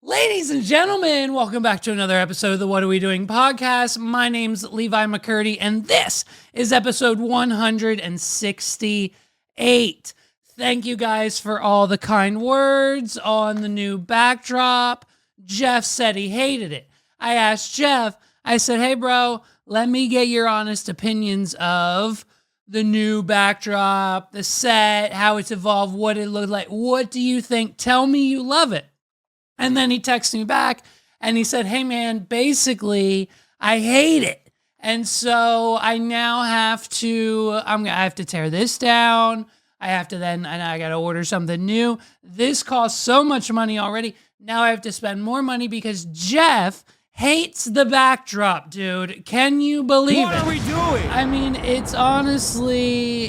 Ladies and gentlemen, welcome back to another episode of the What Are We Doing podcast. My name's Levi McCurdy, and this is episode 168. Thank you guys for all the kind words on the new backdrop. Jeff said he hated it. I asked Jeff, I said, hey bro, let me get your honest opinions of the new backdrop, the set, how it's evolved, what it looked like. What do you think? Tell me you love it. And then he texted me back and he said, hey man, basically I hate it. And so I now have to, I have to tear this down. I have to and I got to order something new. This costs so much money already. Now I have to spend more money because Jeff hates the backdrop, dude. Can you believe it? What are we doing? I mean, it's honestly,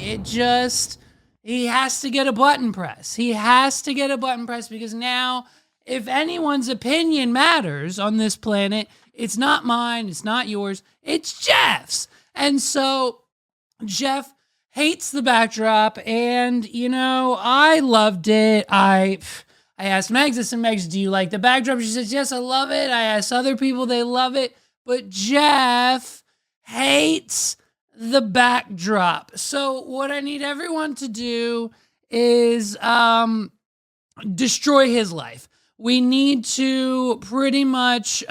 he has to get a button press. He has to get a button press because now, if anyone's opinion matters on this planet, it's not mine, it's not yours, it's Jeff's. And so Jeff hates the backdrop, and, you know, I loved it. I asked Megs, I said, Megs, do you like the backdrop? She says, yes, I love it. I asked other people, they love it. But Jeff hates the backdrop. So what I need everyone to do is destroy his life. We need to pretty much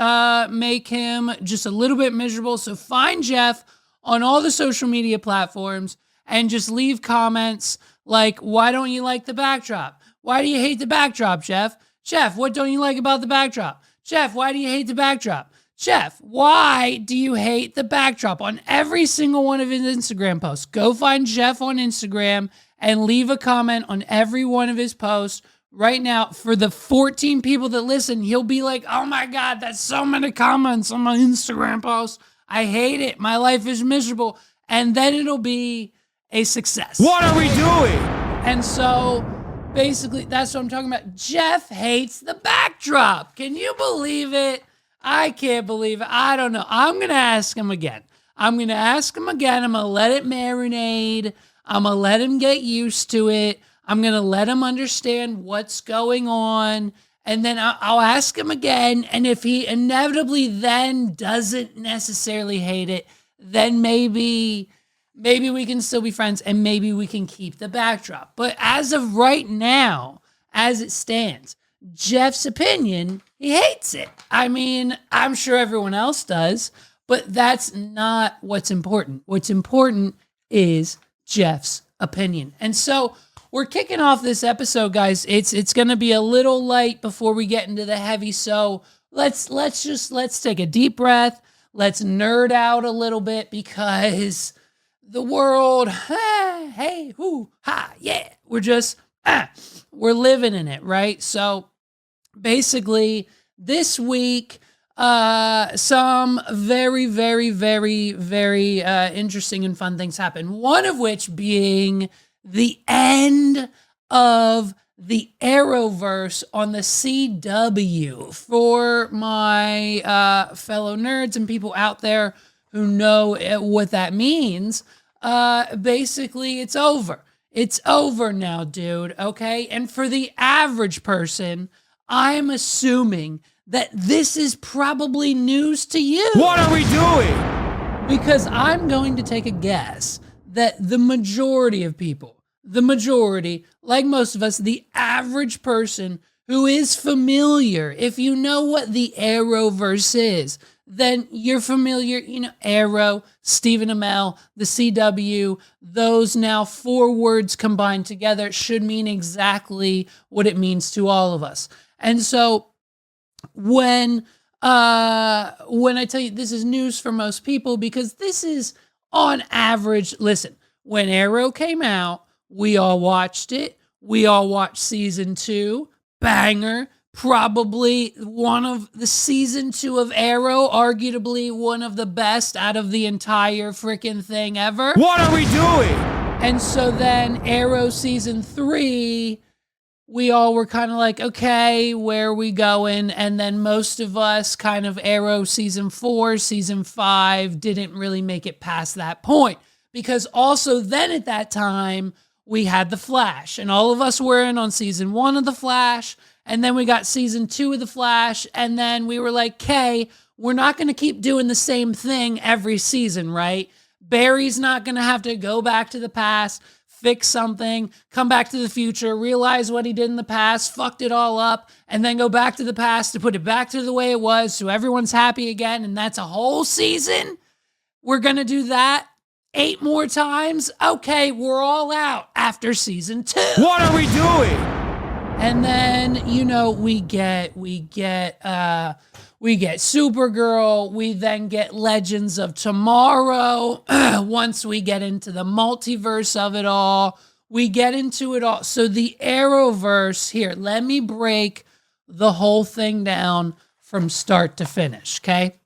make him just a little bit miserable. So find Jeff on all the social media platforms and just leave comments like, why don't you like the backdrop? Why do you hate the backdrop, Jeff? Jeff, what don't you like about the backdrop? Jeff, why do you hate the backdrop? Jeff, why do you hate the backdrop? On every single one of his Instagram posts. Go find Jeff on Instagram and leave a comment on every one of his posts. Right now, for the 14 people that listen, he'll be like, oh my God, that's so many comments on my Instagram post. I hate it. My life is miserable. And then it'll be a success. What are we doing? And so basically, that's what I'm talking about. Jeff hates the backdrop. Can you believe it? I can't believe it. I don't know. I'm going to ask him again. I'm going to let it marinate. I'm going to let him get used to it. I'm going to let him understand what's going on, and then I'll ask him again, and if he inevitably then doesn't necessarily hate it, then maybe we can still be friends, and maybe we can keep the backdrop. But as of right now, as it stands, Jeff's opinion, he hates it. I mean, I'm sure everyone else does, but that's not what's important. What's important is Jeff's opinion. And so we're kicking off this episode, guys. It's going to be a little light before we get into the heavy. So let's take a deep breath. Let's nerd out a little bit because the world, hey, hoo, ha, yeah. We're living in it, right? So basically this week, some very, very, very, very interesting and fun things happen. One of which being the end of the Arrowverse on the CW. For my fellow nerds and people out there who know what that means, basically it's over. It's over now, dude, okay? And for the average person, I'm assuming that this is probably news to you. What are we doing? Because I'm going to take a guess that the majority of people, like most of us, the average person who is familiar, if you know what the Arrowverse is, then you're familiar, you know, Arrow, Stephen Amell, the CW, those now 4 words combined together should mean exactly what it means to all of us. And so when I tell you this is news for most people, because this is on average, listen, when Arrow came out, we all watched it. We all watched season 2, banger, probably one of the season 2 of Arrow, arguably one of the best out of the entire freaking thing ever. What are we doing? And so then Arrow season 3, we all were kind of like, okay, where are we going? And then most of us kind of Arrow season 4, season 5 didn't really make it past that point. Because also then at that time, we had The Flash. And all of us were in on season 1 of The Flash. And then we got season 2 of The Flash. And then we were like, okay, we're not going to keep doing the same thing every season, right? Barry's not going to have to go back to the past, fix something, come back to the future, realize what he did in the past, fucked it all up, and then go back to the past to put it back to the way it was so everyone's happy again. And that's a whole season. We're going to do that 8 more times. Okay, we're all out after season 2. What are we doing? And then, you know, we get Supergirl. We then get Legends of Tomorrow. Once we get into the multiverse of it all, we get into it all. So the Arrowverse here, let me break the whole thing down from start to finish, okay?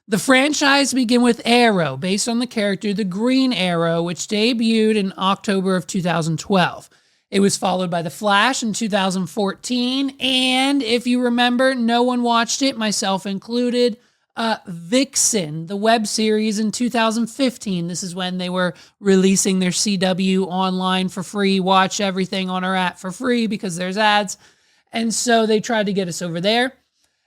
The franchise began with Arrow, based on the character the Green Arrow, which debuted in October of 2012. It was followed by The Flash in 2014, and if you remember, no one watched it, myself included, Vixen, the web series in 2015. This is when they were releasing their CW online for free. Watch everything on our app for free because there's ads. And so they tried to get us over there.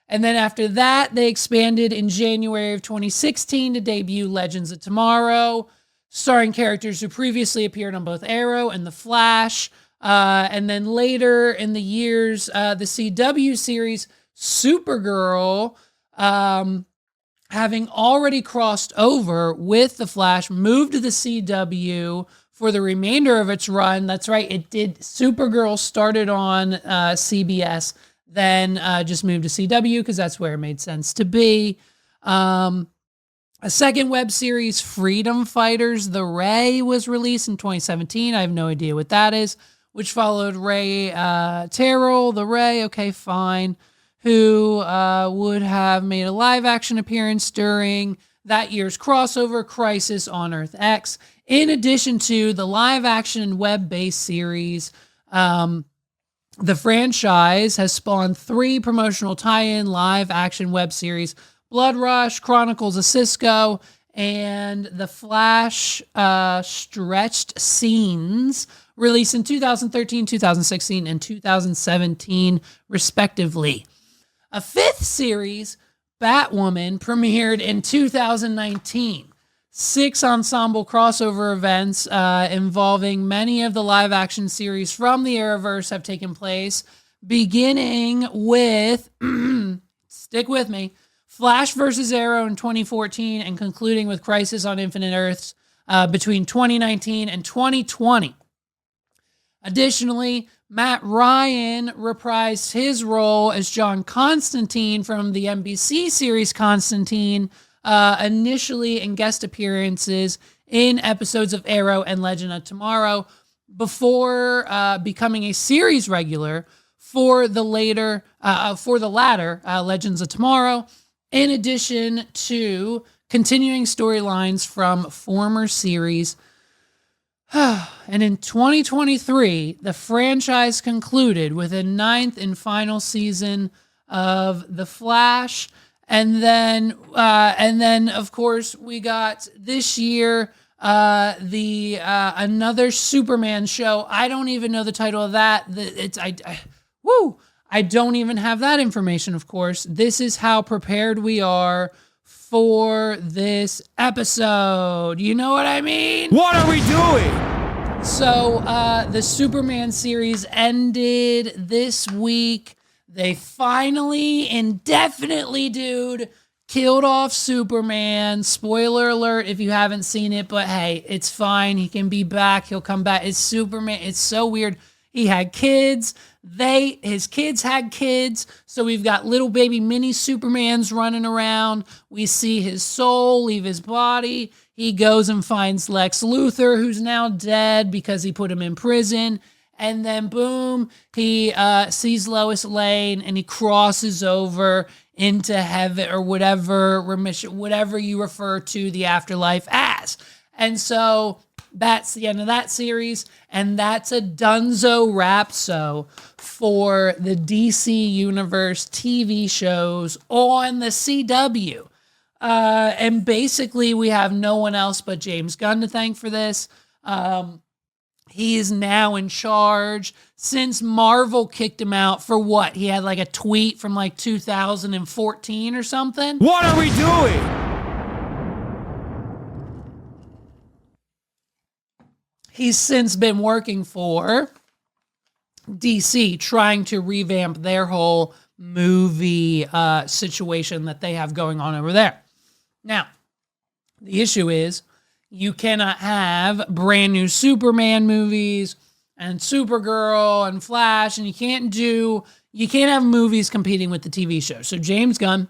And then after that, they expanded in January of 2016 to debut Legends of Tomorrow, starring characters who previously appeared on both Arrow and The Flash. And then later in the years, the CW series Supergirl, having already crossed over with The Flash, moved to the CW for the remainder of its run. That's right, it did. Supergirl started on CBS, then just moved to CW because that's where it made sense to be. A second web series, Freedom Fighters, The Ray, was released in 2017. I have no idea what that is, which followed Ray Terrell, The Ray, okay, fine, who would have made a live-action appearance during that year's crossover Crisis on Earth X, in addition to the live-action web-based series. The franchise has spawned 3 promotional tie-in live-action web series, Blood Rush, Chronicles of Cisco, and The Flash Stretched Scenes, released in 2013, 2016, and 2017, respectively. A 5th series, Batwoman, premiered in 2019. 6 ensemble crossover events involving many of the live-action series from the Arrowverse have taken place, beginning with, stick with me, Flash vs. Arrow in 2014 and concluding with Crisis on Infinite Earths between 2019 and 2020. Additionally, Matt Ryan reprised his role as John Constantine from the NBC series Constantine, initially in guest appearances in episodes of Arrow and Legend of Tomorrow, before becoming a series regular for the latter, Legends of Tomorrow, in addition to continuing storylines from former series. And in 2023, the franchise concluded with a 9th and final season of The Flash. And then, of course, we got this year another Superman show. I don't even know the title of that. I don't even have that information, of course. This is how prepared we are for this episode. You know what I mean? What are we doing? So, the Superman series ended this week. They finally, indefinitely, dude, killed off Superman. Spoiler alert if you haven't seen it, but hey, it's fine. He can be back. He'll come back. It's Superman. It's so weird. He had kids. His kids had kids. So we've got little baby mini Supermans running around. We see his soul leave his body. He goes and finds Lex Luthor, who's now dead because he put him in prison. And then boom, he sees Lois Lane and he crosses over into heaven or whatever remission, whatever you refer to the afterlife as. And so that's the end of that series. And that's a dunzo wrap-so for the DC Universe TV shows on the CW. And basically we have no one else but James Gunn to thank for this. He is now in charge since Marvel kicked him out for what? He had like a tweet from like 2014 or something. What are we doing? He's since been working for DC, trying to revamp their whole movie situation that they have going on over there. Now, the issue is you cannot have brand new Superman movies and Supergirl and Flash, and you can't have movies competing with the TV show. So James Gunn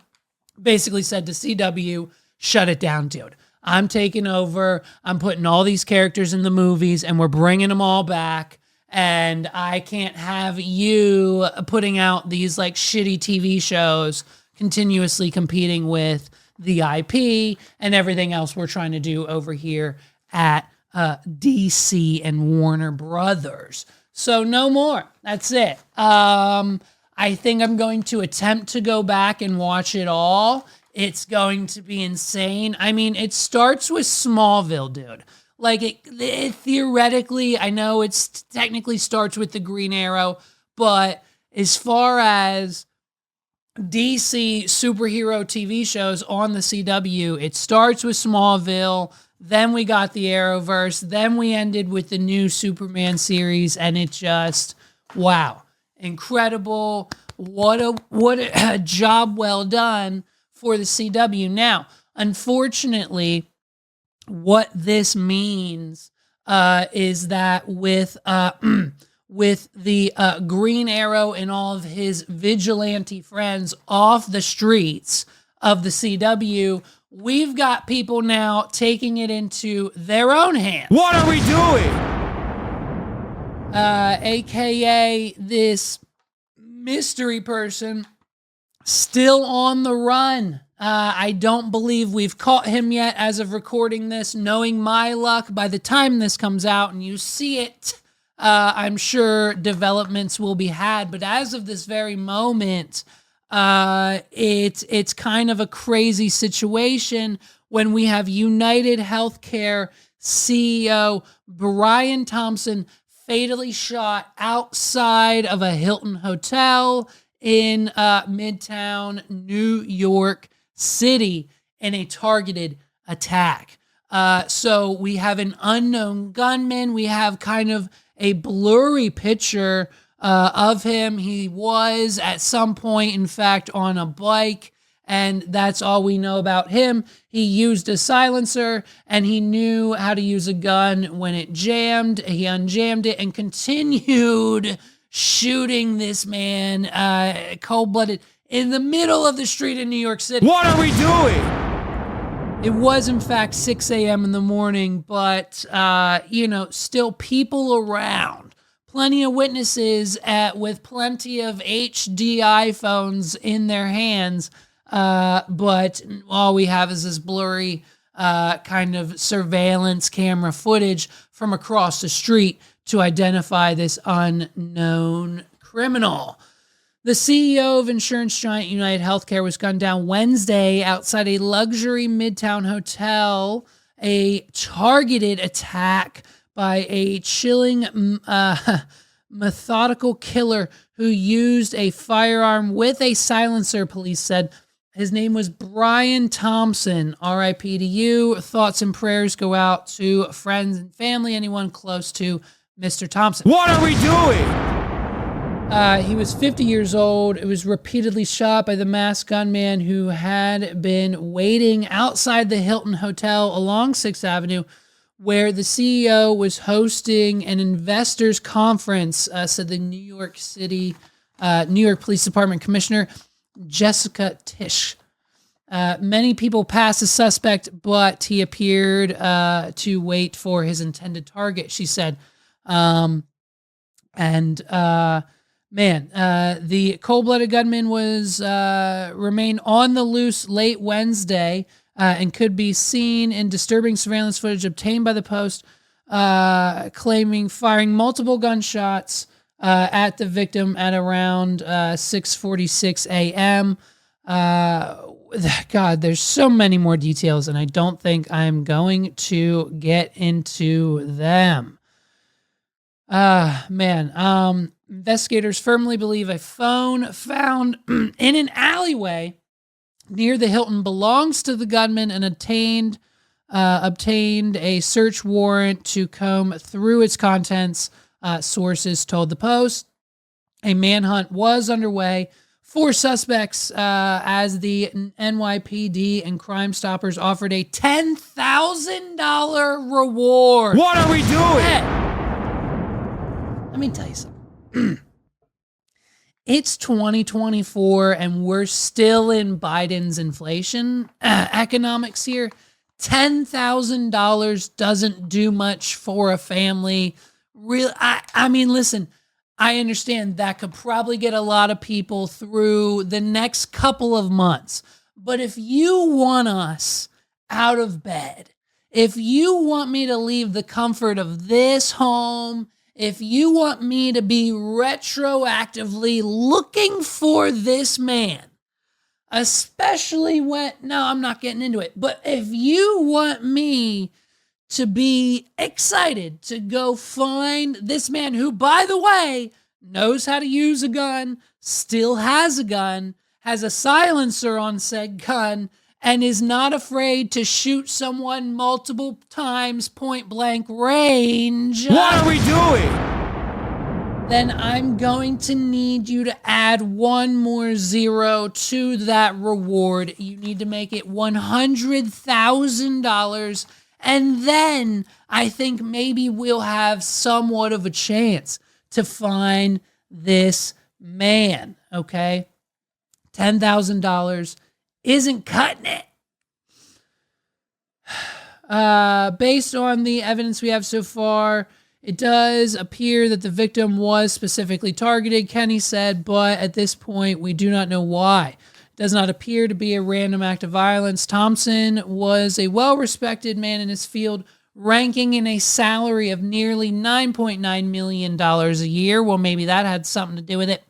basically said to CW, shut it down, dude. I'm taking over. I'm putting all these characters in the movies, and we're bringing them all back. And I can't have you putting out these like shitty TV shows continuously competing with the IP and everything else we're trying to do over here at DC and Warner Brothers. So no more. That's it. I think I'm going to attempt to go back and watch it all. It's going to be insane. I mean, it starts with Smallville, dude. Like, it theoretically, I know it's technically starts with the Green Arrow, but as far as DC superhero TV shows on the CW, it starts with Smallville, then we got the Arrowverse, then we ended with the new Superman series, and it just, wow, incredible. What a job well done for the CW. Now, unfortunately, what this means is that with the Green Arrow and all of his vigilante friends off the streets of the CW, we've got people now taking it into their own hands. What are we doing? AKA this mystery person still on the run. I don't believe we've caught him yet as of recording this. Knowing my luck, by the time this comes out and you see it, I'm sure developments will be had. But as of this very moment, it's kind of a crazy situation when we have UnitedHealth CEO Brian Thompson fatally shot outside of a Hilton hotel in Midtown New York City in a targeted attack. So we have an unknown gunman. We have kind of a blurry picture of him. He was at some point, in fact, on a bike, and that's all we know about him. He used a silencer, and he knew how to use a gun when it jammed. He unjammed it and continued shooting this man cold-blooded in the middle of the street in New York City. What are we doing? It was, in fact, 6 a.m. in the morning, but, still people around. Plenty of witnesses with plenty of HD iPhones in their hands, but all we have is this blurry kind of surveillance camera footage from across the street to identify this unknown criminal. The CEO of insurance giant UnitedHealthcare was gunned down Wednesday outside a luxury Midtown hotel, a targeted attack by a chilling, methodical killer who used a firearm with a silencer, police said. His name was Brian Thompson. R.I.P. to you. Thoughts and prayers go out to friends and family, anyone close to Mr. Thompson. What are we doing? He was 50 years old. It was repeatedly shot by the masked gunman who had been waiting outside the Hilton Hotel along 6th Avenue, where the CEO was hosting an investors conference, said the New York Police Department Commissioner Jessica Tisch. Many people passed the suspect, but he appeared to wait for his intended target, she said. The cold-blooded gunman remained on the loose late Wednesday and could be seen in disturbing surveillance footage obtained by the Post, claiming firing multiple gunshots at the victim at around 6:46 a.m. God, there's so many more details, and I don't think I'm going to get into them. Investigators firmly believe a phone found in an alleyway near the Hilton belongs to the gunman and obtained a search warrant to comb through its contents, sources told the Post. A manhunt was underway for suspects as the NYPD and Crime Stoppers offered a $10,000 reward. What are we doing? Hey, let me tell you something. It's 2024 and we're still in Biden's inflation economics here. $10,000 doesn't do much for a family. I mean, listen, I understand that could probably get a lot of people through the next couple of months. But if you want us out of bed, if you want me to leave the comfort of this home, if you want me to be retroactively looking for this man, especially when, no, I'm not getting into it, but if you want me to be excited to go find this man who, by the way, knows how to use a gun, still has a gun, has a silencer on said gun, and is not afraid to shoot someone multiple times point blank range. What are we doing? Then I'm going to need you to add one more zero to that reward. You need to make it $100,000. And then I think maybe we'll have somewhat of a chance to find this man, okay? $10,000 isn't cutting it. Based on the evidence we have so far, it does appear that the victim was specifically targeted, Kenny said, but at this point, we do not know why. It does not appear to be a random act of violence. Thompson was a well-respected man in his field, ranking in a salary of nearly $9.9 million a year. Well, maybe that had something to do with it.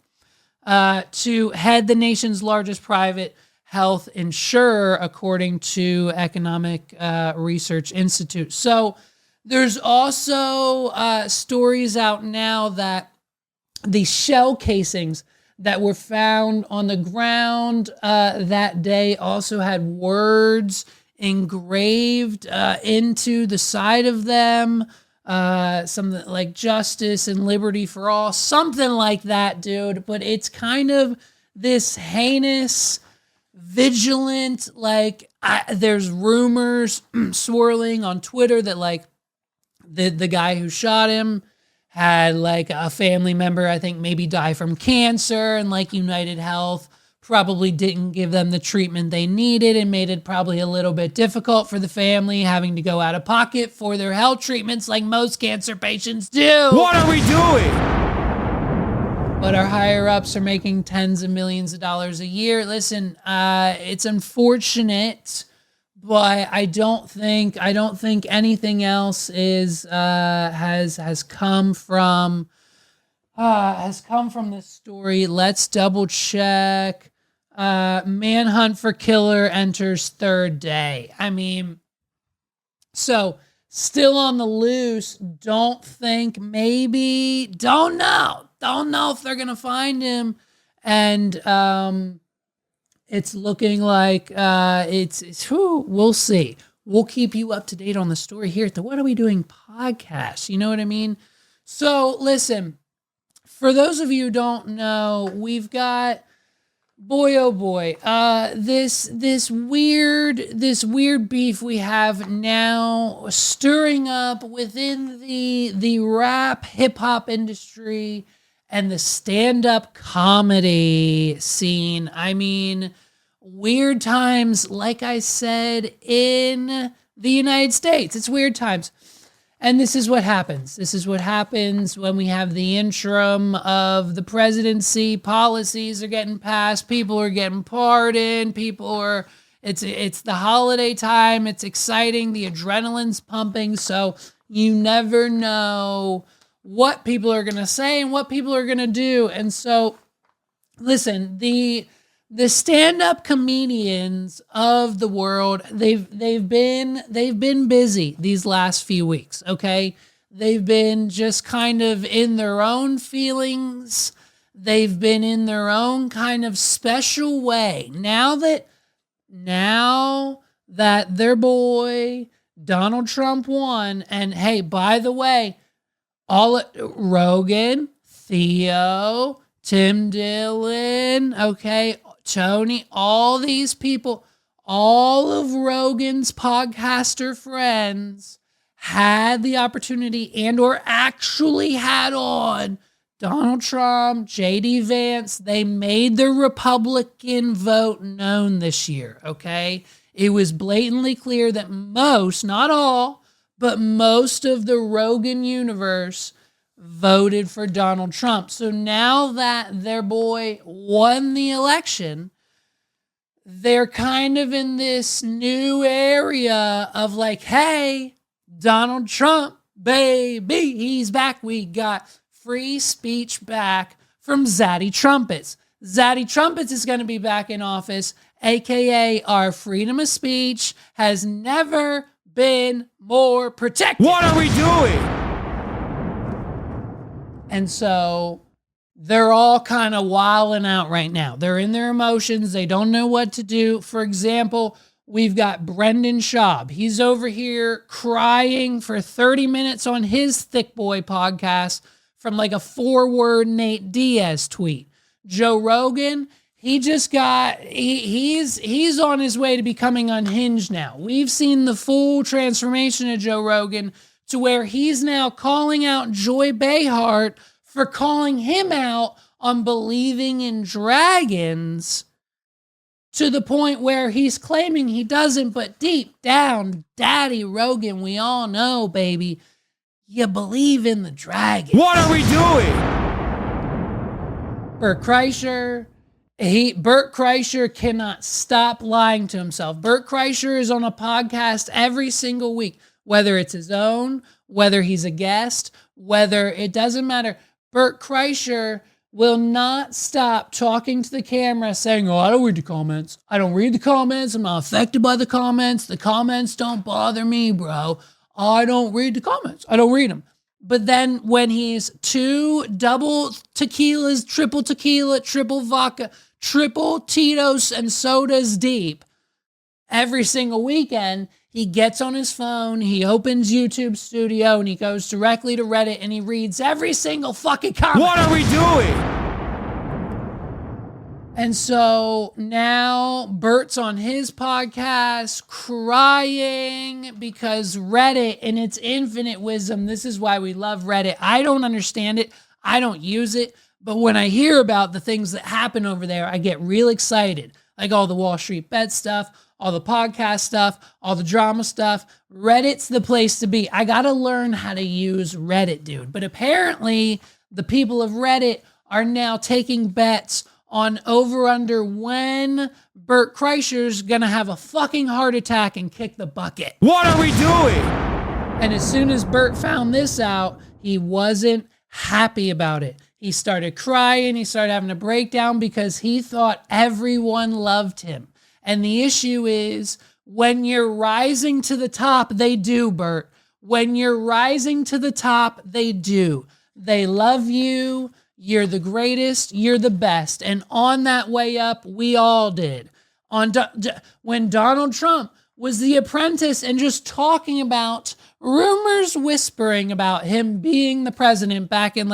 To head the nation's largest private health insurer, according to Economic Research Institute. So there's also stories out now that the shell casings that were found on the ground that day also had words engraved into the side of them. Something like justice and liberty for all, something like that, dude. But it's kind of this heinous, vigilant, like there's rumors swirling on Twitter that like the guy who shot him had like a family member, I think maybe die from cancer, and like UnitedHealth probably didn't give them the treatment they needed and made it probably a little bit difficult for the family having to go out of pocket for their health treatments like most cancer patients do. What are we doing? But our higher ups are making tens of millions of dollars a year. Listen, it's unfortunate, but I don't think anything else has come from this story. Let's double check. Manhunt for killer enters third day. I mean, so still on the loose. Don't think, maybe, don't know if they're gonna find him. And it's looking like we'll see. We'll keep you up to date on the story here at the What Are We Doing podcast. You know what I mean? So listen, for those of you who don't know, we've got, boy oh boy, this weird beef we have now stirring up within the rap hip hop industry and the stand-up comedy scene. I mean, weird times, like I said, in the United States. It's weird times. And this is what happens. This is what happens when we have the interim of the presidency. Policies are getting passed. People are getting pardoned. It's the holiday time. It's exciting. The adrenaline's pumping. So you never know what people are going to say and what people are going to do. And so, listen, the stand-up comedians of the world, they've been busy these last few weeks, okay? They've been just kind of in their own feelings. They've been in their own kind of special way. Now that their boy Donald Trump won, and hey, by the way, Rogan, Theo, Tim Dillon, okay, Tony, all these people, all of Rogan's podcaster friends had the opportunity and or actually had on Donald Trump, J.D. Vance. They made the Republican vote known this year, okay? It was blatantly clear that most, not all, but most of the Rogan universe voted for Donald Trump. So now that their boy won the election, they're kind of in this new area of like, hey, Donald Trump, baby, he's back. We got free speech back from Zaddy Trumpets. Zaddy Trumpets is going to be back in office, aka our freedom of speech has never been more protected. What are we doing? And so they're all kind of wilding out right now. They're in their emotions. They don't know what to do. For example, we've got Brendan Schaub. He's over here crying for 30 minutes on his Thick Boy podcast from like a 4-word Nate Diaz tweet. Joe Rogan, he's on his way to becoming unhinged now. We've seen the full transformation of Joe Rogan to where he's now calling out Joy Behar for calling him out on believing in dragons, to the point where he's claiming he doesn't, but deep down, Daddy Rogan, we all know, baby, you believe in the dragon. What are we doing? Bert Kreischer cannot stop lying to himself. Bert Kreischer is on a podcast every single week, whether it's his own, whether he's a guest, whether it doesn't matter. Bert Kreischer will not stop talking to the camera saying, oh, I don't read the comments. I don't read the comments. I'm not affected by the comments. The comments don't bother me, bro. I don't read the comments. I don't read them. But then when he's 2 double tequilas, triple vodka, triple Tito's and sodas deep every single weekend, he gets on his phone, he opens YouTube Studio, and he goes directly to Reddit, and he reads every single fucking comment. What are we doing? And so now Bert's on his podcast crying because Reddit, in its infinite wisdom, this is why we love Reddit. I don't understand it. I don't use it. But when I hear about the things that happen over there, I get real excited. Like all the Wall Street Bet stuff, all the podcast stuff, all the drama stuff. Reddit's the place to be. I got to learn how to use Reddit, dude. But apparently, the people of Reddit are now taking bets on over under when Bert Kreischer's going to have a fucking heart attack and kick the bucket. What are we doing? And as soon as Bert found this out, he wasn't happy about it. He started crying. He started having a breakdown because he thought everyone loved him. And the issue is, when you're rising to the top, they do, Bert. When you're rising to the top, they do. They love you. You're the greatest. You're the best. And on that way up, we all did. When Donald Trump was the apprentice and just talking about rumors whispering about him being the president back in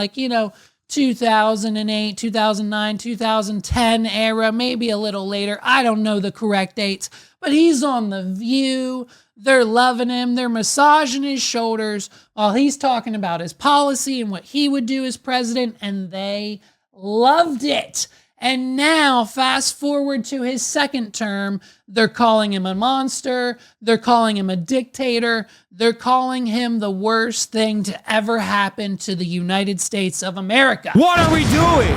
2008, 2009, 2010 era, maybe a little later. I don't know the correct dates, but he's on The View. They're loving him. They're massaging his shoulders while he's talking about his policy and what he would do as president, and they loved it. And now, fast forward to his second term, they're calling him a monster. They're calling him a dictator. They're calling him the worst thing to ever happen to the United States of America. What are we doing?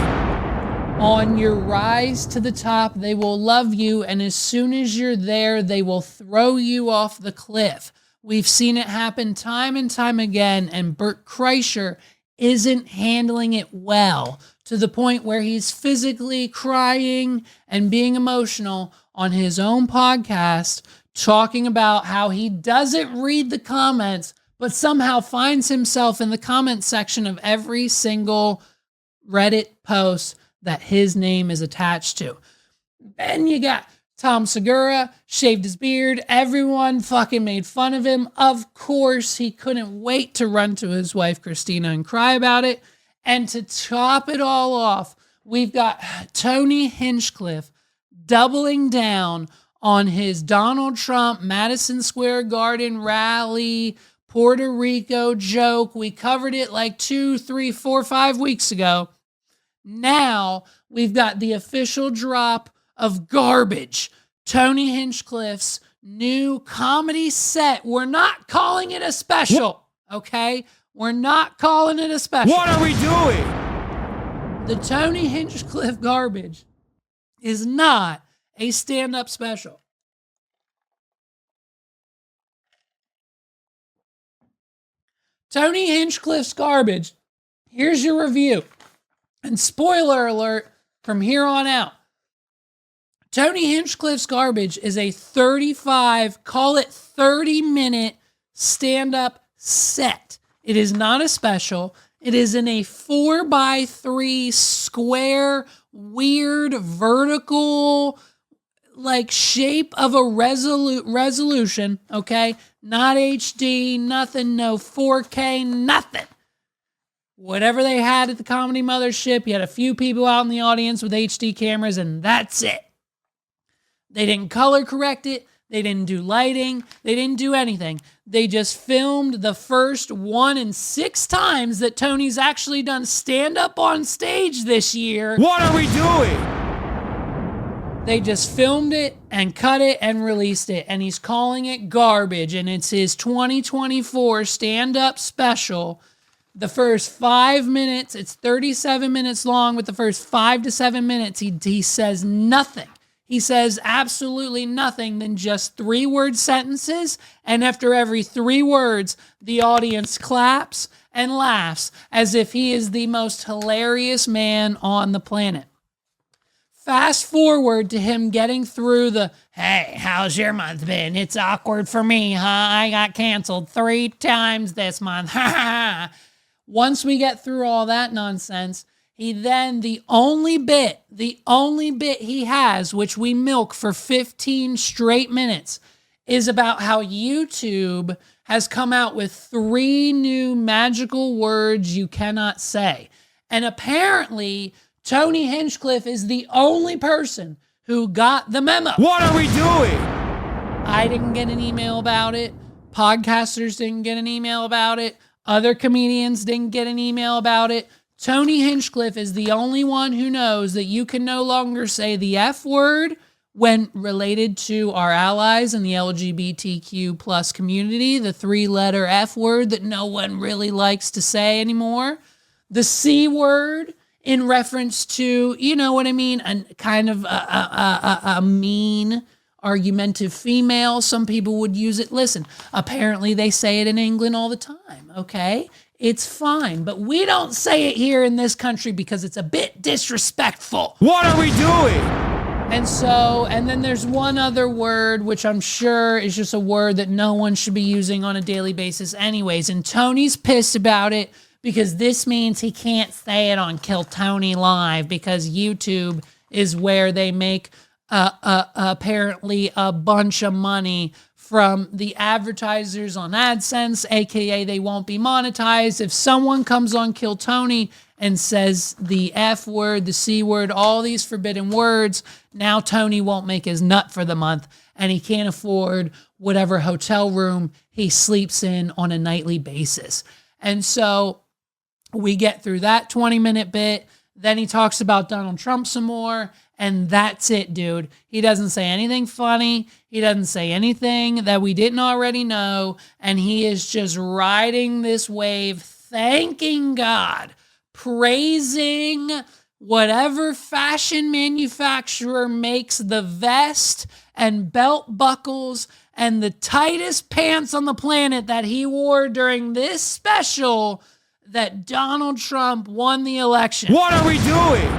On your rise to the top, they will love you, and as soon as you're there, they will throw you off the cliff. We've seen it happen time and time again, and Bert Kreischer isn't handling it well, to the point where he's physically crying and being emotional on his own podcast, talking about how he doesn't read the comments, but somehow finds himself in the comment section of every single Reddit post that his name is attached to. Then you got Tom Segura, shaved his beard. Everyone fucking made fun of him. Of course, he couldn't wait to run to his wife, Christina, and cry about it. And to top it all off, we've got Tony Hinchcliffe doubling down on his Donald Trump Madison Square Garden rally, Puerto Rico joke. We covered it like 2, 3, 4, 5 weeks ago. Now we've got the official drop of garbage. Tony Hinchcliffe's new comedy set. We're not calling it a special, okay? We're not calling it a special. What are we doing? The Tony Hinchcliffe garbage is not a stand-up special. Tony Hinchcliffe's garbage. Here's your review. And spoiler alert from here on out. Tony Hinchcliffe's garbage is a 30-minute stand-up set. It is not a special. It is in a 4x3 square, weird, vertical, like shape of a resolution, okay? Not HD, nothing, no 4K, nothing. Whatever they had at the Comedy Mothership, you had a few people out in the audience with HD cameras, and that's it. They didn't color correct it. They didn't do lighting. They didn't do anything. They just filmed the first 1 in 6 times that Tony's actually done stand-up on stage this year. What are we doing? They just filmed it and cut it and released it, and he's calling it garbage, and it's his 2024 stand-up special. The first 5 minutes, it's 37 minutes long, with the first 5 to 7 minutes, he says nothing. He says absolutely nothing than just 3-word sentences, and after every 3 words, the audience claps and laughs as if he is the most hilarious man on the planet. Fast forward to him getting through the, hey, how's your month been? It's awkward for me, huh? I got canceled 3 times this month. Ha ha. Once we get through all that nonsense, he then, the only bit he has, which we milk for 15 straight minutes, is about how YouTube has come out with 3 new magical words you cannot say. And apparently, Tony Hinchcliffe is the only person who got the memo. What are we doing? I didn't get an email about it. Podcasters didn't get an email about it. Other comedians didn't get an email about it. Tony Hinchcliffe is the only one who knows that you can no longer say the F word when related to our allies in the LGBTQ plus community, the 3-letter F word that no one really likes to say anymore. The C word in reference to, you know what I mean, a kind of a mean, argumentative female. Some people would use it. Listen, apparently they say it in England all the time, okay? It's fine, but we don't say it here in this country because it's a bit disrespectful. What are we doing? And then there's one other word, which I'm sure is just a word that no one should be using on a daily basis anyways, and Tony's pissed about it because this means he can't say it on Kill Tony Live because YouTube is where they make apparently a bunch of money from the advertisers on AdSense, aka they won't be monetized. If someone comes on Kill Tony and says the F word, the C word, all these forbidden words, now Tony won't make his nut for the month, and he can't afford whatever hotel room he sleeps in on a nightly basis. And so we get through that 20-minute bit. Then he talks about Donald Trump some more, and that's it, dude. He doesn't say anything funny. He doesn't say anything that we didn't already know, and he is just riding this wave, thanking God, praising whatever fashion manufacturer makes the vest and belt buckles and the tightest pants on the planet that he wore during this special that Donald Trump won the election. What are we doing?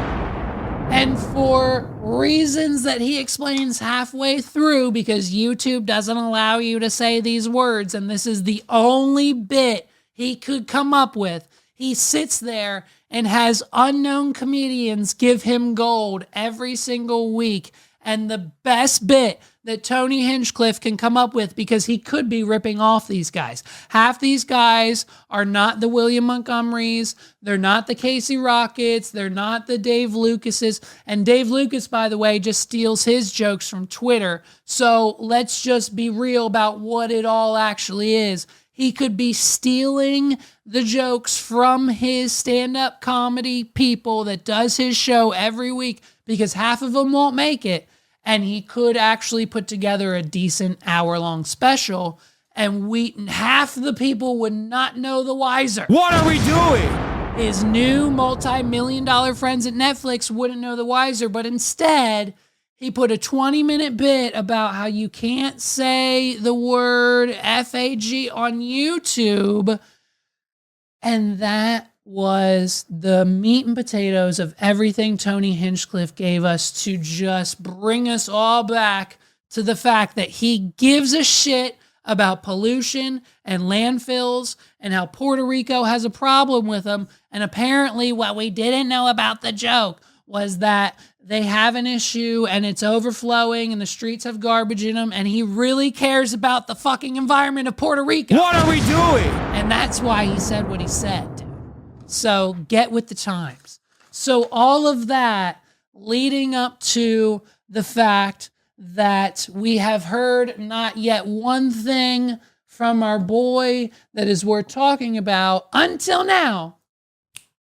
And for reasons that he explains halfway through, because YouTube doesn't allow you to say these words, and this is the only bit he could come up with, he sits there and has unknown comedians give him gold every single week. And the best bit that Tony Hinchcliffe can come up with, because he could be ripping off these guys. Half these guys are not the William Montgomerys. They're not the Casey Rockets. They're not the Dave Lucases. And Dave Lucas, by the way, just steals his jokes from Twitter. So let's just be real about what it all actually is. He could be stealing the jokes from his stand-up comedy people that does his show every week, because half of them won't make it. And he could actually put together a decent hour-long special, and half the people would not know the wiser. What are we doing? His new multi-million-dollar friends at Netflix wouldn't know the wiser, but instead, he put a 20-minute bit about how you can't say the word FAG on YouTube, and that was the meat and potatoes of everything Tony Hinchcliffe gave us to just bring us all back to the fact that he gives a shit about pollution and landfills and how Puerto Rico has a problem with them. And apparently what we didn't know about the joke was that they have an issue and it's overflowing and the streets have garbage in them, and he really cares about the fucking environment of Puerto Rico. What are we doing? And that's why he said what he said, dude. So get with the times. So all of that leading up to the fact that we have heard not yet one thing from our boy that is worth talking about until now,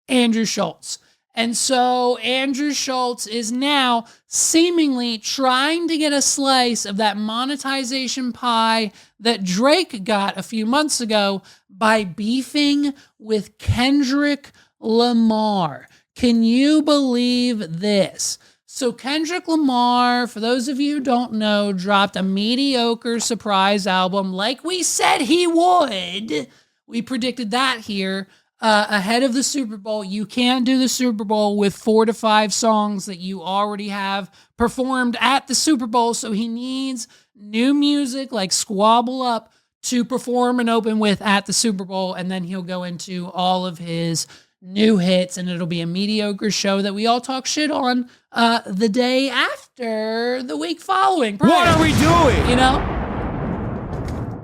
Andrew Schultz. And so Andrew Schultz is now seemingly trying to get a slice of that monetization pie that Drake got a few months ago by beefing with Kendrick Lamar. Can you believe this? So Kendrick Lamar, for those of you who don't know, dropped a mediocre surprise album like we said he would. We predicted that here. Ahead of the Super Bowl. You can't do the Super Bowl with 4 to 5 songs that you already have performed at the Super Bowl, so he needs new music like Squabble Up to perform and open with at the Super Bowl, and then he'll go into all of his new hits, and it'll be a mediocre show that we all talk shit on the day after the week following. Prior. What are we doing?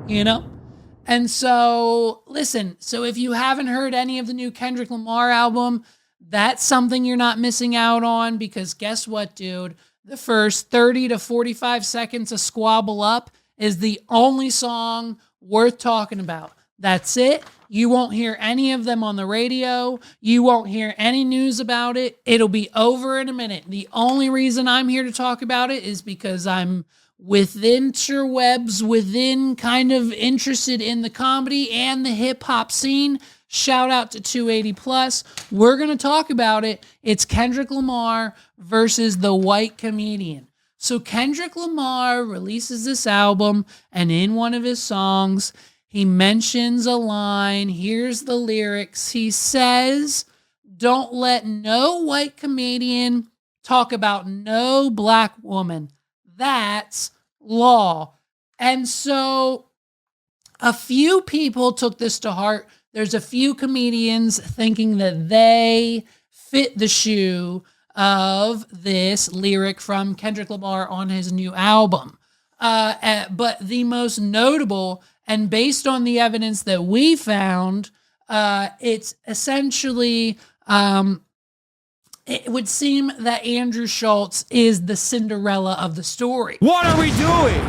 You know? And so, listen, so if you haven't heard any of the new Kendrick Lamar album, that's something you're not missing out on, because guess what, dude? The first 30 to 45 seconds of Squabble Up is the only song worth talking about. That's it. You won't hear any of them on the radio. You won't hear any news about it. It'll be over in a minute. The only reason I'm here to talk about it is because I'm within kind of interested in the comedy and the hip hop scene. Shout out to 280 Plus. We're going to talk about it. It's Kendrick Lamar versus the white comedian. So Kendrick Lamar releases this album, and in one of his songs, he mentions a line. Here's the lyrics. He says, "Don't let no white comedian talk about no black woman. That's law." And so a few people took this to heart. There's a few comedians thinking that they fit the shoe of this lyric from Kendrick Lamar on his new album. But the most notable, and based on the evidence that we found, it's essentially... it would seem that Andrew Schultz is the Cinderella of the story. What are we doing?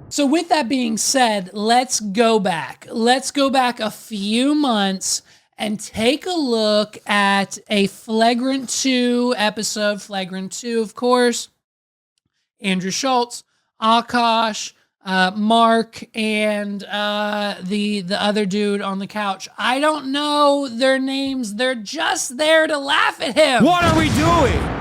So with that being said, let's go back. Let's go back a few months and take a look at a Flagrant 2 episode. Flagrant 2, of course. Andrew Schultz, Akash, Mark, and the other dude on the couch. I don't know their names. They're just there to laugh at him. What are we doing?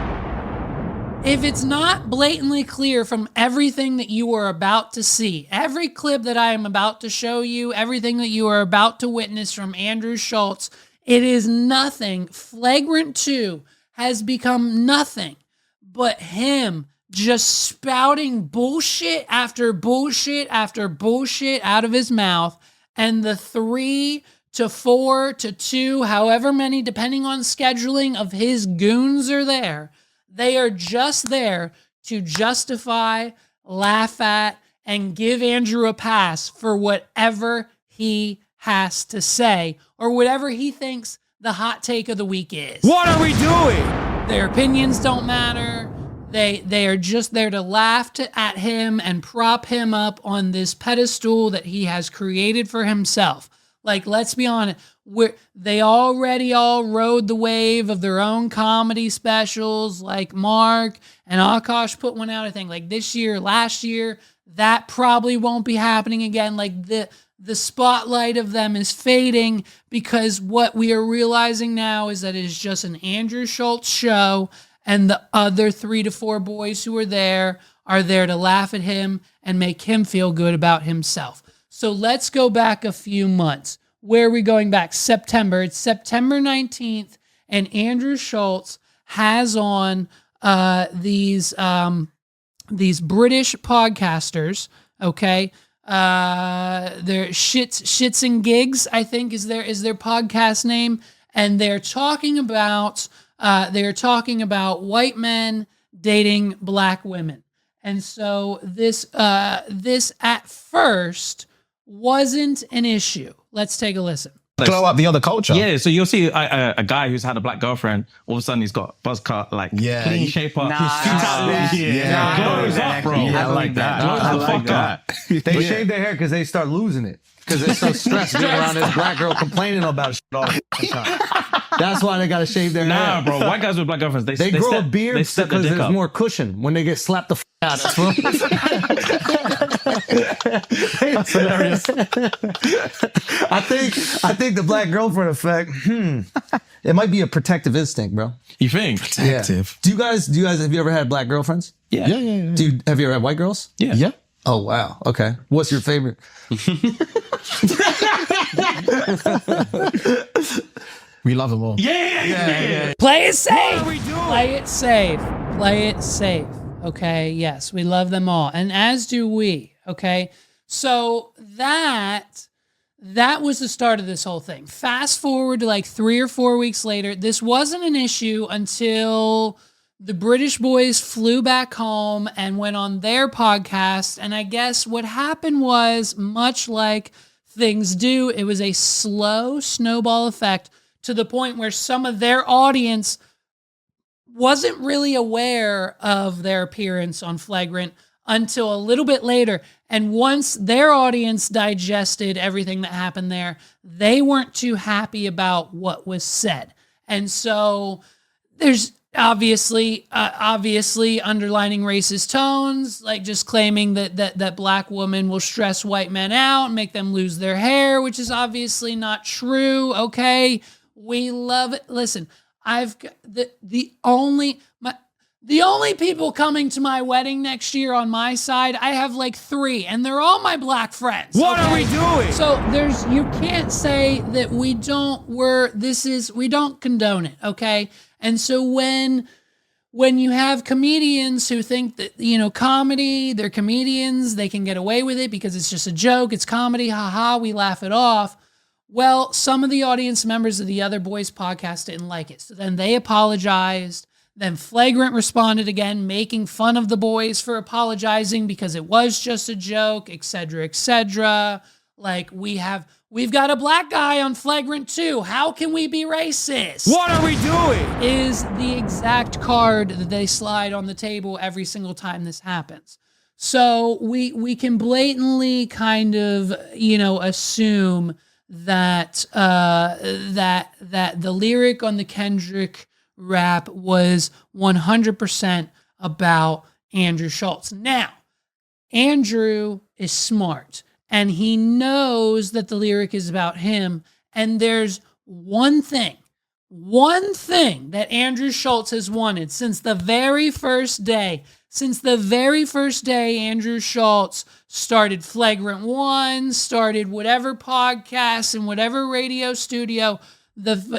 If it's not blatantly clear from everything that you are about to see, every clip that I am about to show you, everything that you are about to witness from Andrew Schultz, it is nothing. Flagrant 2 has become nothing but him just spouting bullshit after bullshit after bullshit out of his mouth. And the 3 to 4 to 2, however many, depending on scheduling, of his goons are there. They are just there to justify, laugh at, and give Andrew a pass for whatever he has to say or whatever he thinks the hot take of the week is. What are we doing? Their opinions don't matter. They are just there to laugh at him and prop him up on this pedestal that he has created for himself. Like, let's be honest, they already all rode the wave of their own comedy specials. Like Mark and Akash put one out, I think, like this year, last year. That probably won't be happening again. Like the spotlight of them is fading because what we are realizing now is that it is just an Andrew Schultz show, and the other 3 to 4 boys who are there to laugh at him and make him feel good about himself. So let's go back a few months. Where are we going back? September. It's September 19th, and Andrew Schultz has on these British podcasters, okay? They're Shits and Gigs, I think is their podcast name, and they're talking about white men dating black women. And so this at first wasn't an issue. Let's take a listen. Glow up the other culture. Yeah, so you'll see a guy who's had a black girlfriend, all of a sudden he's got buzz cut, like clean shape up. Glows up, bro. Yeah, I like that. I like that. They shave their hair because they start losing it. Because they're so stressed being around this black girl complaining about shit all the time. That's why they got to shave their hair. Nah, bro. White guys with black girlfriends, they grow a beard because there's up. more cushion when they get slapped the out of them. That's hilarious. I think the black girlfriend effect, it might be a protective instinct, bro. You think? Protective. Yeah. Do you guys have you ever had black girlfriends? Yeah. Have you ever had white girls? Yeah. Oh, wow. Okay. What's your favorite? We love them all. Yeah. Play it safe. What are we doing? Play it safe. Play it safe. Okay. Yes, we love them all, and as do we. Okay. So that was the start of this whole thing. Fast forward to like 3 or 4 weeks later. This wasn't an issue until the British boys flew back home and went on their podcast. And I guess what happened was, much like things do, it was a slow snowball effect to the point where some of their audience wasn't really aware of their appearance on Flagrant until a little bit later. And once their audience digested everything that happened there, they weren't too happy about what was said. And so there's obviously underlining racist tones, like just claiming that black women will stress white men out and make them lose their hair, which is obviously not true. Okay. We love it. Listen, I've got the only people coming to my wedding next year on my side, I have like 3, and they're all my black friends. What are we doing? So you can't say that we don't condone it, okay? And so when you have comedians who think that, comedy, they're comedians, they can get away with it because it's just a joke, it's comedy, haha, we laugh it off. Well, some of the audience members of the other boys podcast didn't like it. So then they apologized. Then Flagrant responded again, making fun of the boys for apologizing because it was just a joke, etc., etc. Like, we've got a black guy on Flagrant too. How can we be racist? What are we doing? Is the exact card that they slide on the table every single time this happens. So we can blatantly kind of, assume that the lyric on the Kendrick rap was 100% about Andrew Schultz. Now, Andrew is smart, and he knows that the lyric is about him, and there's one thing that Andrew Schultz has wanted since the very first day. Since the very first day Andrew Schultz started Flagrant 1, started whatever podcast and whatever radio studio,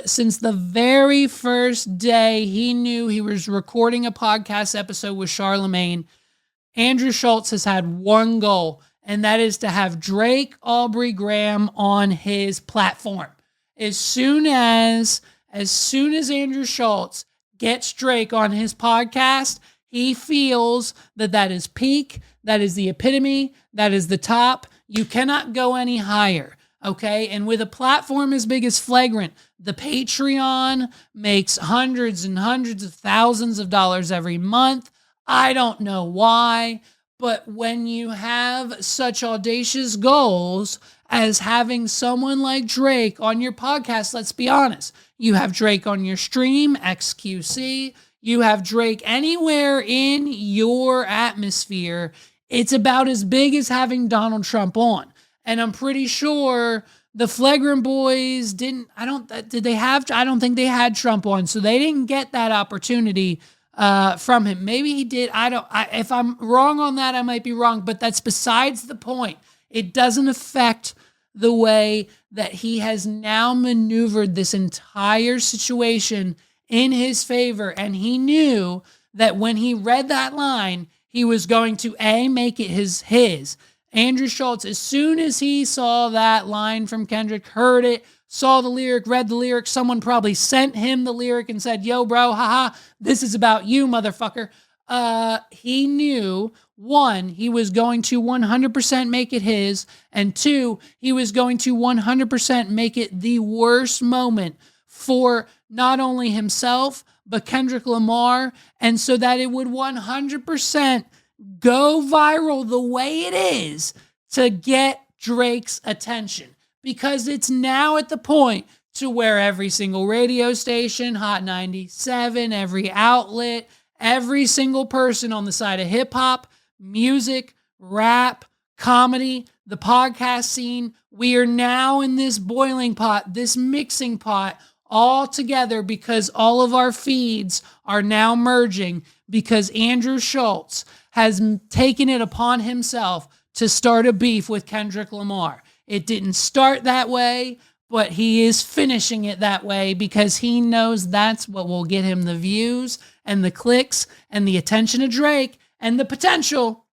since the very first day he knew he was recording a podcast episode with Charlemagne, Andrew Schultz has had one goal, and that is to have Drake Aubrey Graham on his platform. As soon as Andrew Schultz gets Drake on his podcast, he feels that is peak, that is the epitome, that is the top. You cannot go any higher, okay? And with a platform as big as Flagrant, the Patreon makes hundreds and hundreds of thousands of dollars every month. I don't know why, but when you have such audacious goals as having someone like Drake on your podcast, let's be honest, you have Drake on your stream, XQC, you have Drake anywhere in your atmosphere, it's about as big as having Donald Trump on. And I'm pretty sure the Flagrant boys I don't think they had Trump on, so they didn't get that opportunity from him. Maybe he did. If I'm wrong on that, I might be wrong, but that's besides the point. It doesn't affect the way that he has now maneuvered this entire situation in his favor. And he knew that when he read that line, he was going to make it his. Andrew Schultz, as soon as he saw that line from Kendrick, heard it, saw the lyric, read the lyric, someone probably sent him the lyric and said, yo, bro, haha, this is about you, motherfucker. He knew, one, he was going to 100% make it his, and two, he was going to 100% make it the worst moment for not only himself, but Kendrick Lamar, and so that it would 100% go viral the way it is to get Drake's attention. Because it's now at the point to where every single radio station, Hot 97, every outlet, every single person on the side of hip hop, music, rap, comedy, the podcast scene, we are now in this boiling pot, this mixing pot, all together because all of our feeds are now merging because Andrew Schultz has taken it upon himself to start a beef with Kendrick Lamar. It didn't start that way, but he is finishing it that way because he knows that's what will get him the views and the clicks and the attention of Drake and the potential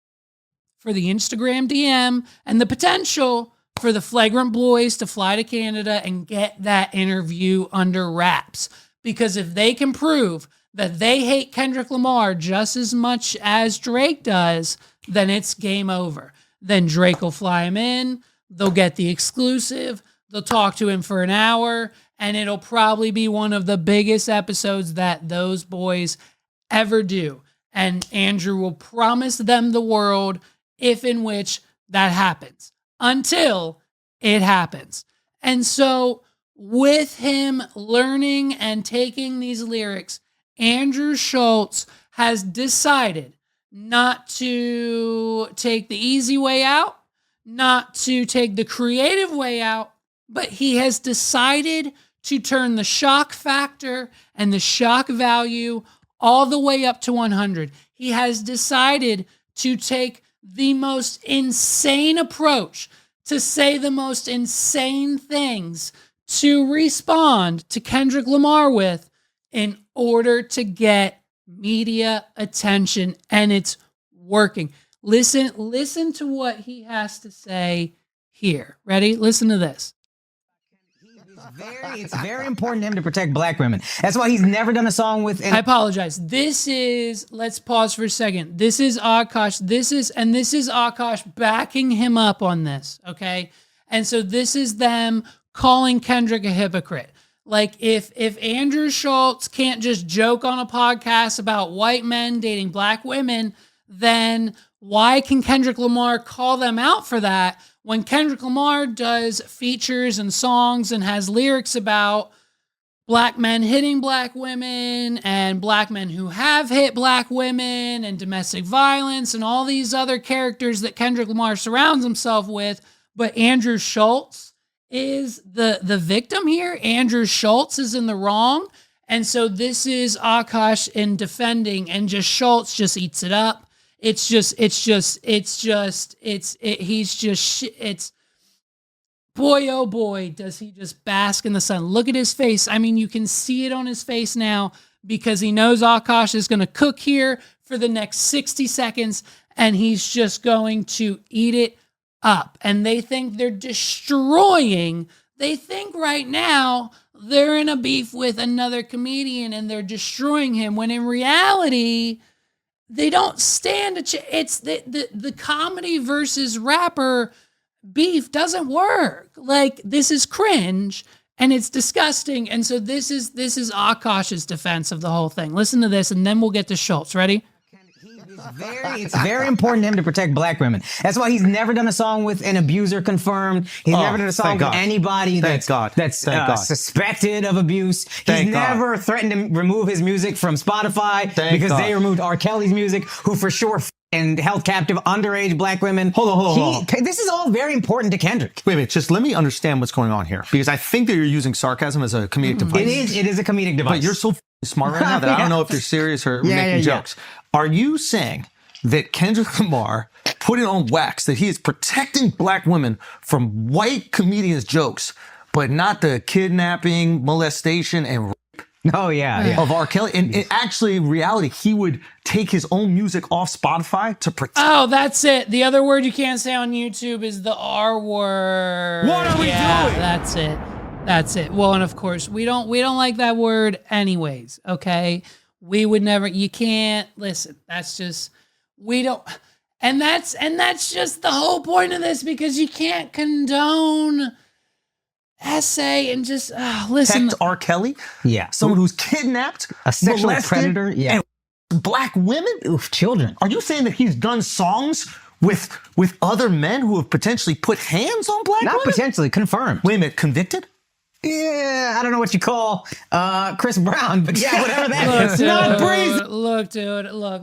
for the Instagram DM and the potential for the Flagrant boys to fly to Canada and get that interview under wraps. Because if they can prove that they hate Kendrick Lamar just as much as Drake does, then it's game over. Then Drake will fly him in, they'll get the exclusive, they'll talk to him for an hour, and it'll probably be one of the biggest episodes that those boys ever do. And Andrew will promise them the world if in which that happens, until it happens. And so with him learning and taking these lyrics, Andrew Schultz has decided not to take the easy way out, not to take the creative way out, but he has decided to turn the shock factor and the shock value all the way up to 100. He has decided to take the most insane approach, to say the most insane things, to respond to Kendrick Lamar with in order to get media attention, and it's working. Listen to what he has to say here. Ready? Listen to this. It's very important to him to protect black women. That's why he's never done a song with... I apologize. Let's pause for a second. This is Akash. This is Akash backing him up on this, okay? And so this is them calling Kendrick a hypocrite. Like, if Andrew Schultz can't just joke on a podcast about white men dating black women, then why can Kendrick Lamar call them out for that when Kendrick Lamar does features and songs and has lyrics about black men hitting black women and black men who have hit black women and domestic violence and all these other characters that Kendrick Lamar surrounds himself with, but Andrew Schultz is the victim here. Andrew Schultz is in the wrong. And so this is Akash in defending, and just Schultz just eats it up. It's boy, oh boy, does he just bask in the sun. Look at his face. I mean, you can see it on his face now because he knows Akash is going to cook here for the next 60 seconds and he's just going to eat it up. And they think they're destroying. They think right now they're in a beef with another comedian and they're destroying him, when in reality, they don't stand a chance. It's the comedy versus rapper beef doesn't work. Like, this is cringe and it's disgusting. And so this is Akash's defense of the whole thing. Listen to this and then we'll get to Schultz. Ready? It's very important to him to protect black women. That's why he's never done a song with an abuser confirmed. He's never done a song with anybody that's suspected of abuse. He's never threatened to remove his music from Spotify because they removed R. Kelly's music, who for sure and held captive underage black women. Hold on. This is all very important to Kendrick. Wait, just let me understand what's going on here, because I think that you're using sarcasm as a comedic device. It is a comedic device. But you're so smart right now that I don't know if you're serious or making jokes. Are you saying that Kendrick Lamar put it on wax that he is protecting black women from white comedians' jokes, but not the kidnapping, molestation, and of R. Kelly? And actually, in reality, he would take his own music off Spotify to protect. Oh, that's it. The other word you can't say on YouTube is the R word. What are we doing? That's it. That's it. Well, and of course, we don't like that word anyways, okay? We would never, you can't, listen, that's just, we don't, and that's just the whole point of this, because you can't condone essay and just, listen. Protect R. Kelly? Yeah. Someone who's kidnapped, a sexual molested, predator, and black women? Oof, children. Are you saying that he's done songs with other men who have potentially put hands on black women? Not potentially, confirmed. Wait a minute, convicted? Yeah, I don't know what you call Chris Brown, but yeah, whatever that is. Not breezy. Look, dude. Look.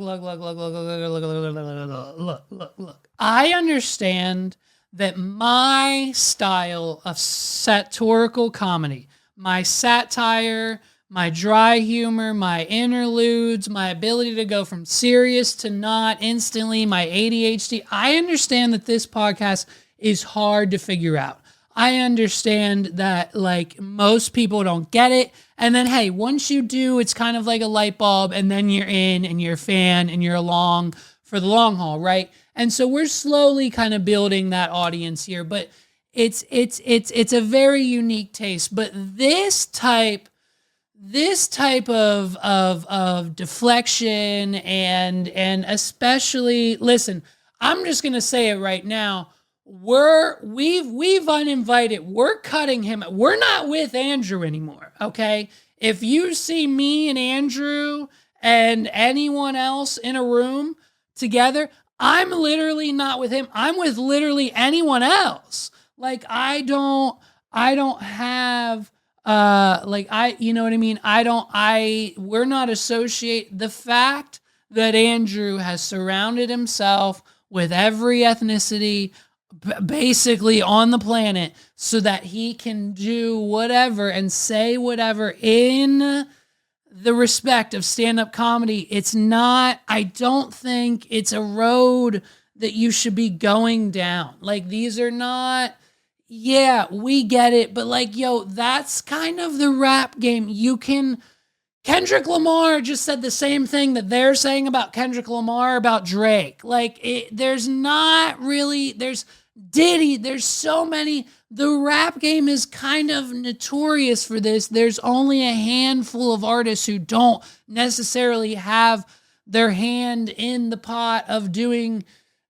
I understand that my style of satirical comedy, my satire, my dry humor, my interludes, my ability to go from serious to not instantly, my ADHD, I understand that this podcast is hard to figure out. I understand that, like, most people don't get it. And then, hey, once you do, it's kind of like a light bulb, and then you're in and you're a fan and you're along for the long haul, right? And so we're slowly kind of building that audience here, but it's a very unique taste. But this type of deflection and especially, listen, I'm just gonna say it right now. We've uninvited. We're cutting him. We're not with Andrew anymore. Okay. If you see me and Andrew and anyone else in a room together, I'm literally not with him. I'm with literally anyone else. Like, I don't have, you know what I mean? We're not associate. The fact that Andrew has surrounded himself with every ethnicity basically on the planet so that he can do whatever and say whatever in the respect of stand-up comedy. I don't think it's a road that you should be going down. Like, these are not, yeah, we get it, but like, yo, that's kind of the rap game. Kendrick Lamar just said the same thing that they're saying about Kendrick Lamar about Drake. Like, there's Diddy, there's so many. The rap game is kind of notorious for this. There's only a handful of artists who don't necessarily have their hand in the pot of doing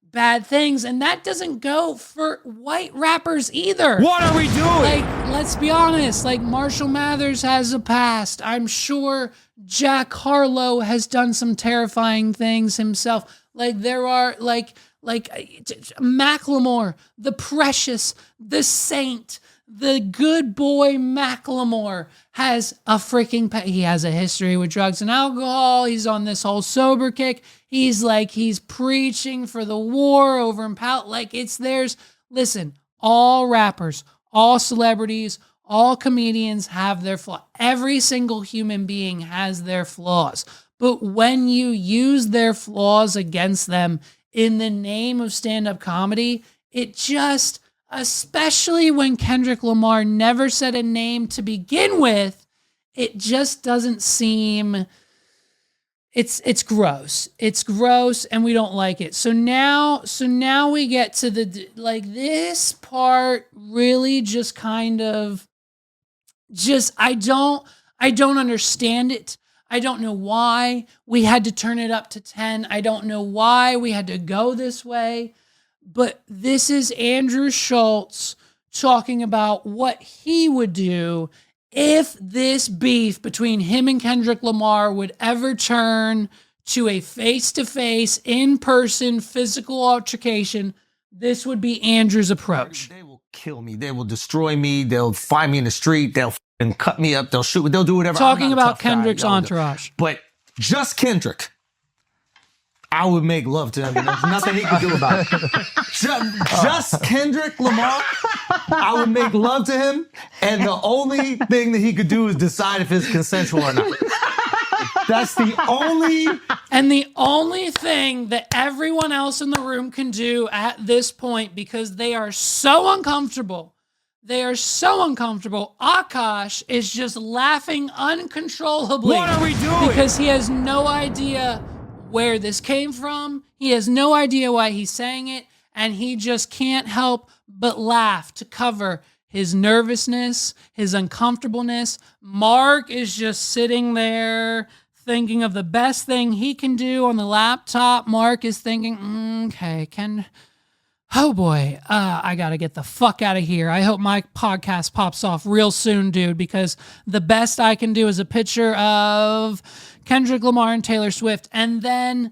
bad things. And that doesn't go for white rappers either. What are we doing? Like, let's be honest. Like, Marshall Mathers has a past. I'm sure Jack Harlow has done some terrifying things himself. Like, there are, like Macklemore, the Precious, the Saint, the good boy Macklemore has he has a history with drugs and alcohol. He's on this whole sober kick. He's preaching for the war over in listen, all rappers, all celebrities, all comedians have their flaws. Every single human being has their flaws. But when you use their flaws against them in the name of stand-up comedy, it just, especially when Kendrick Lamar never said a name to begin with. It just doesn't seem... It's gross. It's gross, and we don't like it. So now we get to the, like, this part really just kind of I don't understand it. I don't know why we had to turn it up to 10. I don't know why we had to go this way. But this is Andrew Schultz talking about what he would do if this beef between him and Kendrick Lamar would ever turn to a face-to-face, in-person, physical altercation. This would be Andrew's approach. They will kill me. They will destroy me. They'll find me in the street. They'll cut me up. They'll shoot me. They'll do whatever. Talking about Kendrick's entourage. But just Kendrick, I would make love to him. And there's nothing he could do about it. Just Kendrick Lamar, I would make love to him. And the only thing that he could do is decide if it's consensual or not. That's the only... And the only thing that everyone else in the room can do at this point, because they are so uncomfortable, Akash is just laughing uncontrollably. What are we doing? Because he has no idea where this came from. He has no idea why he's saying it. And he just can't help but laugh to cover his nervousness, his uncomfortableness. Mark is just sitting there thinking of the best thing he can do on the laptop. Mark is thinking, okay, oh boy, I gotta get the fuck out of here. I hope my podcast pops off real soon, dude, because the best I can do is a picture of Kendrick Lamar and Taylor Swift. And then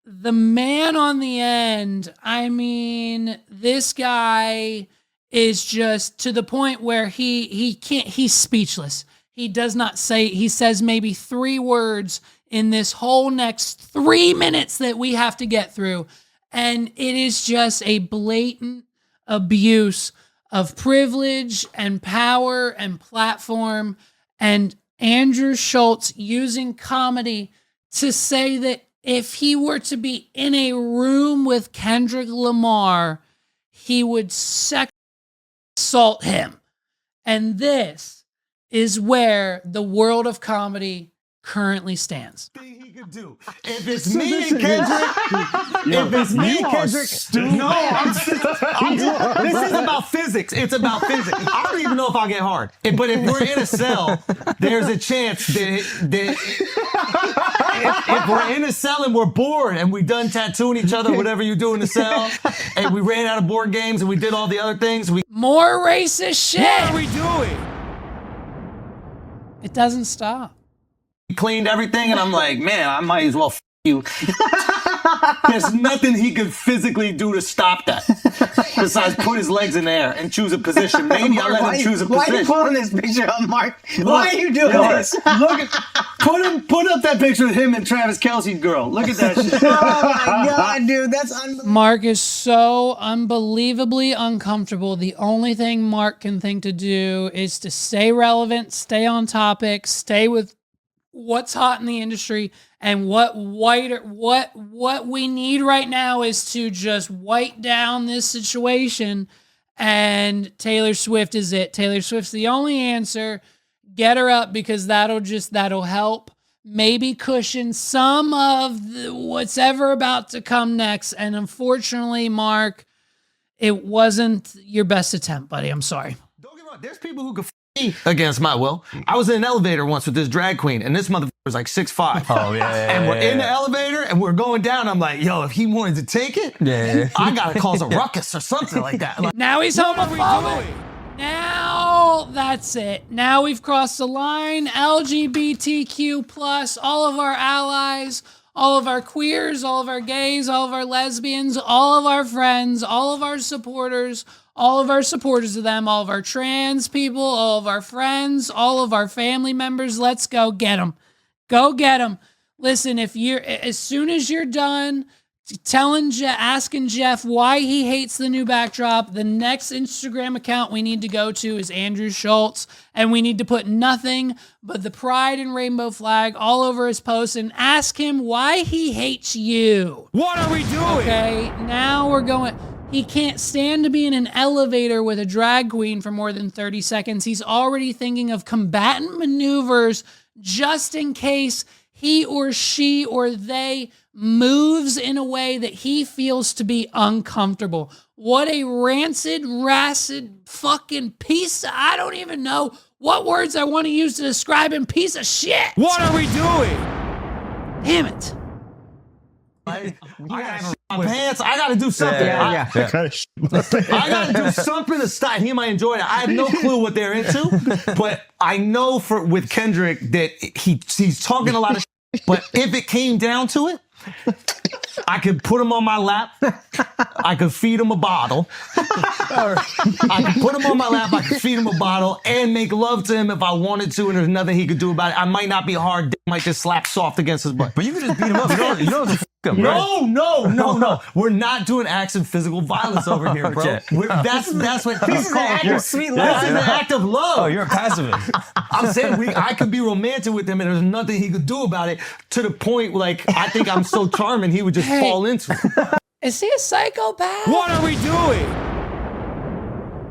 the man on the end, I mean, this guy is just to the point where he can't, he's speechless. He does not say, he says maybe 3 words in this whole next 3 minutes that we have to get through. And it is just a blatant abuse of privilege and power and platform. And Andrew Schultz using comedy to say that if he were to be in a room with Kendrick Lamar, he would sexually assault him. And this is where the world of comedy currently stands. He could do. If it's me and Kendrick, this is about physics. It's about physics. I don't even know if I'll get hard. But if we're in a cell, there's a chance that if we're in a cell and we're bored and we done tattooing each other, whatever you do in the cell, and we ran out of board games and we did all the other things, more racist shit. What are we doing? It doesn't stop. Cleaned everything, and I'm like, man, I might as well f you. There's nothing he could physically do to stop that besides put his legs in the air and choose a position. Maybe I'll let him choose a position. Why are you pulling this picture up, Mark? Why are you doing this? Look at, put up that picture of him and Travis Kelce's girl. Look at that shit. Oh my God, dude, that's unbelievable. Mark is so unbelievably uncomfortable. The only thing Mark can think to do is to stay relevant, stay on topic, stay with what's hot in the industry, and what we need right now is to just white down this situation. And Taylor Swift is it. Taylor Swift's the only answer. Get her up, because that'll help maybe cushion some of what's ever about to come next. And unfortunately, Mark, it wasn't your best attempt, buddy. I'm sorry. Don't get me wrong. There's people who could against my will. I was in an elevator once with this drag queen, and this motherfucker was like 6'5". Oh, yeah. And we're in the elevator, and we're going down. I'm like, yo, if he wanted to take it, I got to cause a ruckus or something like that. Like, now he's homophobic. Now that's it. Now we've crossed the line. LGBTQ+, all of our allies, all of our queers, all of our gays, all of our lesbians, all of our friends, all of our supporters, all of our supporters of them, all of our trans people, all of our friends, all of our family members. Let's go get them. Go get them. Listen, as soon as you're done asking Jeff why he hates the new backdrop, the next Instagram account we need to go to is Andrew Schultz, and we need to put nothing but the pride and rainbow flag all over his post and ask him why he hates you. What are we doing? Okay, now we're going. He can't stand to be in an elevator with a drag queen for more than 30 seconds. He's already thinking of combatant maneuvers just in case he or she or they moves in a way that he feels to be uncomfortable. What a rancid, fucking piece of, I don't even know what words I want to use to describe him, piece of shit. What are we doing? Damn it. I gotta do something. Yeah. I gotta do something to stop. He might enjoy it. I have no clue what they're into, but I know with Kendrick that he's talking a lot of shit, but if it came down to it, I could put him on my lap. I could feed him a bottle. I could put him on my lap. I could feed him a bottle and make love to him if I wanted to, and there's nothing he could do about it. I might not be hard. Dick might just slap soft against his butt. But you can just beat him up. You don't have to f him, right? No. We're not doing acts of physical violence over here, bro. Okay. That's what This is an act of sweet love. This is an act of love. Oh, you're a pacifist. I'm saying I could be romantic with him and there's nothing he could do about it, to the point like I think I'm so charming he would just fall into it. Is he a psychopath? What are we doing?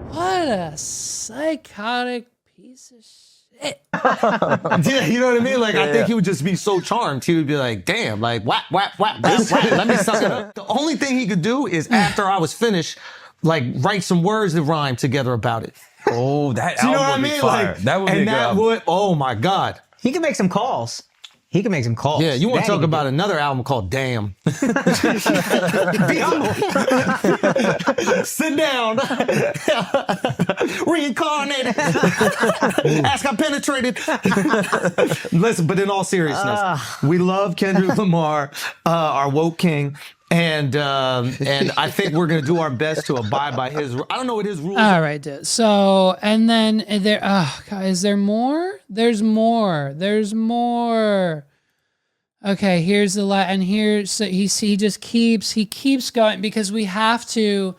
What a psychotic piece of shit. Yeah, you know what I mean? Like, I think he would just be so charmed. He would be like, damn, like, whap. Let me suck it up. The only thing he could do is, after I was finished, like, write some words that rhyme together about it. Oh, that You know album what I would be mean? fire. Like, That would be a and good that album. would, oh my God. He can make some calls. Yeah, You want to talk Daddy. about another album called Damn. Be humble. Sit down. Reincarnated. Ask I penetrated. Listen, but in all seriousness, we love Kendrick Lamar, our woke king. And I think we're going to do our best to abide by his. I don't know what his rules are. All right, dude. So, and then there, oh God, is there more? There's more. Okay, here's the and here's, so he just keeps going, because we have to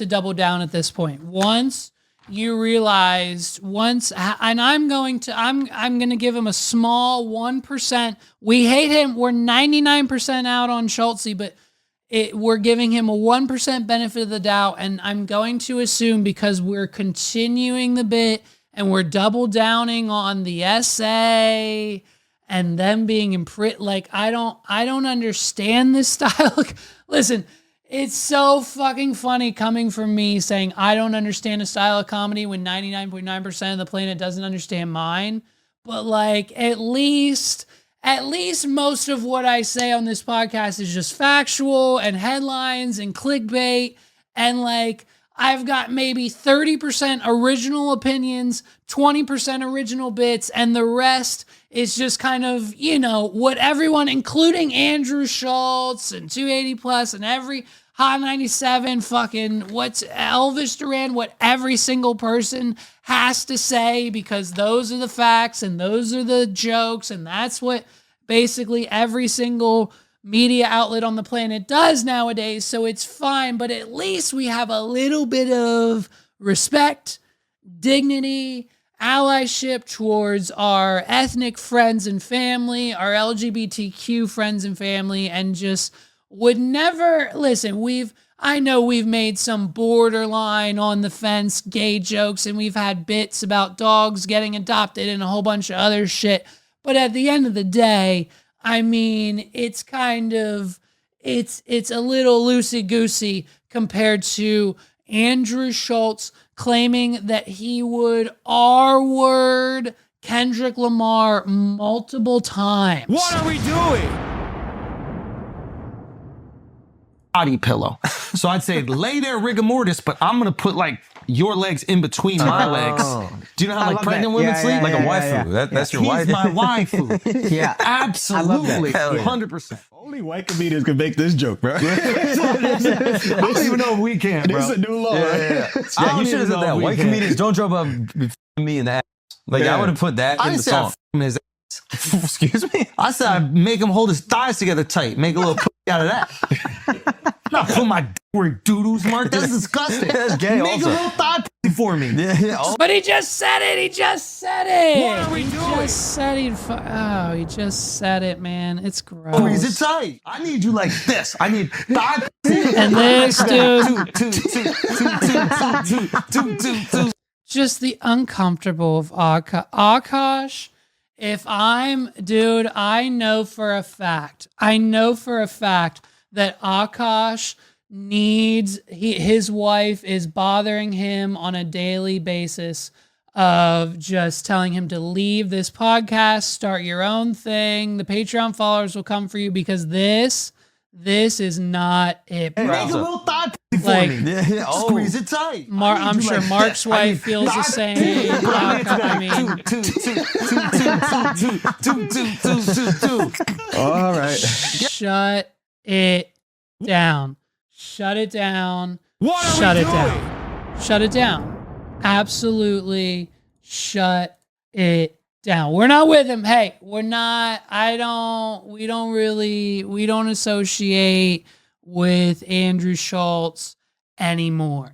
double down at this point. Once you realized, and I'm going to give him a small 1%. We hate him. We're 99% out on Schultz, but we're giving him a 1% benefit of the doubt. And I'm going to assume, because we're continuing the bit and we're double downing on the essay and them being in print, like, I don't understand this style. Listen, it's so fucking funny coming from me saying I don't understand a style of comedy when 99.9% of the planet doesn't understand mine. But like, at least most of what I say on this podcast is just factual and headlines and clickbait. And like, I've got maybe 30% original opinions, 20% original bits, and the rest is just kind of, what everyone, including Andrew Schultz and 280 Plus and every Hot 97, fucking what's Elvis Duran, what every single person has to say, because those are the facts and those are the jokes, and that's what basically every single media outlet on the planet does nowadays. So it's fine, but at least we have a little bit of respect, dignity, allyship towards our ethnic friends and family, our LGBTQ friends and family, and just would never listen. I know we've made some borderline on the fence gay jokes, and we've had bits about dogs getting adopted and a whole bunch of other shit. But at the end of the day, I mean, it's kind of, it's a little loosey-goosey compared to Andrew Schultz claiming that he would R-word Kendrick Lamar multiple times. What are we doing? Body pillow. So I'd say lay there rigor mortis, but I'm going to put like your legs in between my legs. Do you know how like pregnant women sleep? Like a waifu. That's your wife. He's my waifu. Yeah. Absolutely. Hell yeah. 100%. Only white comedians can make this joke, bro. I don't even know if we can, bro. This is a new law. Yeah, you should have said that. White comedians don't drop up me in the ass. Like, I would have put that in the song. His ass. Excuse me? I said I'd make him hold his thighs together tight. Make a little pussy out of that. not putting my dick where doo-doo's marked. That's disgusting. That's gay Make also. a little thigh pussy for me. But he just said it. He just said it. What are we doing? He just said he just said it, man. It's gross. Squeeze it tight. I need you like this. I need thigh pussy. And this dude, two. just the uncomfortable of Akash. If dude, I know for a fact that Akash needs, his wife is bothering him on a daily basis of just telling him to leave this podcast, start your own thing. The Patreon followers will come for you because this is not it, bro. Make a little thigh pussy for Like, me. Squeeze it tight. I'm sure Mark's wife feels the same. I mean, two. All right. shut it down. Shut it down. What are Shut we it doing? down. Shut it down. Absolutely shut it down. We're not with him. Hey, we're not. We don't associate with Andrew Schultz anymore.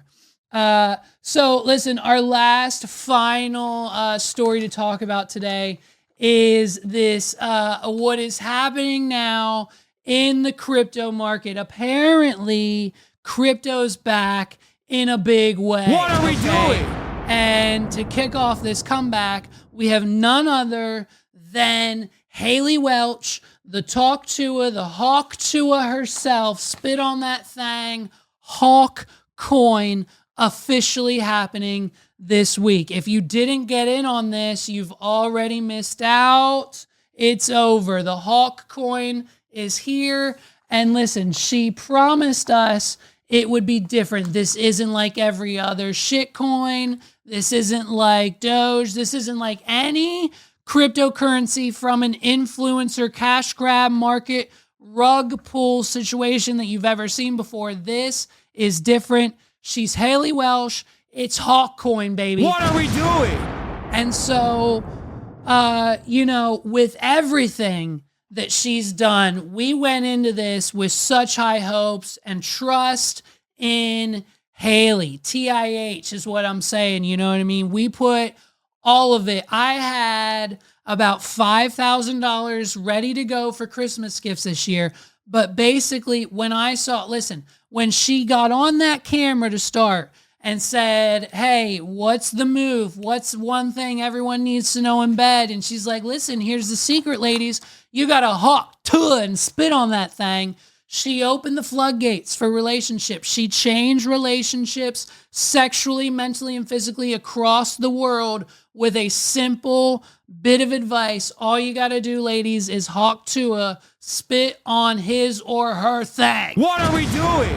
So listen, our last final story to talk about today is this, what is happening now in the crypto market. Apparently, crypto's back in a big way. What are we doing? And to kick off this comeback, we have none other than Haley Welch, the Talk Tua, the Hawk Tua herself. Spit on that thing. Hawk coin officially happening this week. If you didn't get in on this, you've already missed out. It's over. The Hawk coin is here. And listen, she promised us it would be different. This isn't like every other shitcoin. This isn't like Doge. This isn't like any cryptocurrency from an influencer cash grab market rug pull situation that you've ever seen before. This is different. She's Haley Welch. It's Hawk coin, baby. What are we doing? And so, with everything that she's done, we went into this with such high hopes and trust in Haley. TIH is what I'm saying. You know what I mean? We put all of it. I had about $5,000 ready to go for Christmas gifts this year. But basically, when she got on that camera to start and said, hey, what's the move? What's one thing everyone needs to know in bed? And she's like, listen, here's the secret, ladies. You got to hawk to and spit on that thing. She opened the floodgates for relationships. She changed relationships sexually, mentally, and physically across the world with a simple bit of advice. All you got to do, ladies, is hawk to spit on his or her thing. What are we doing?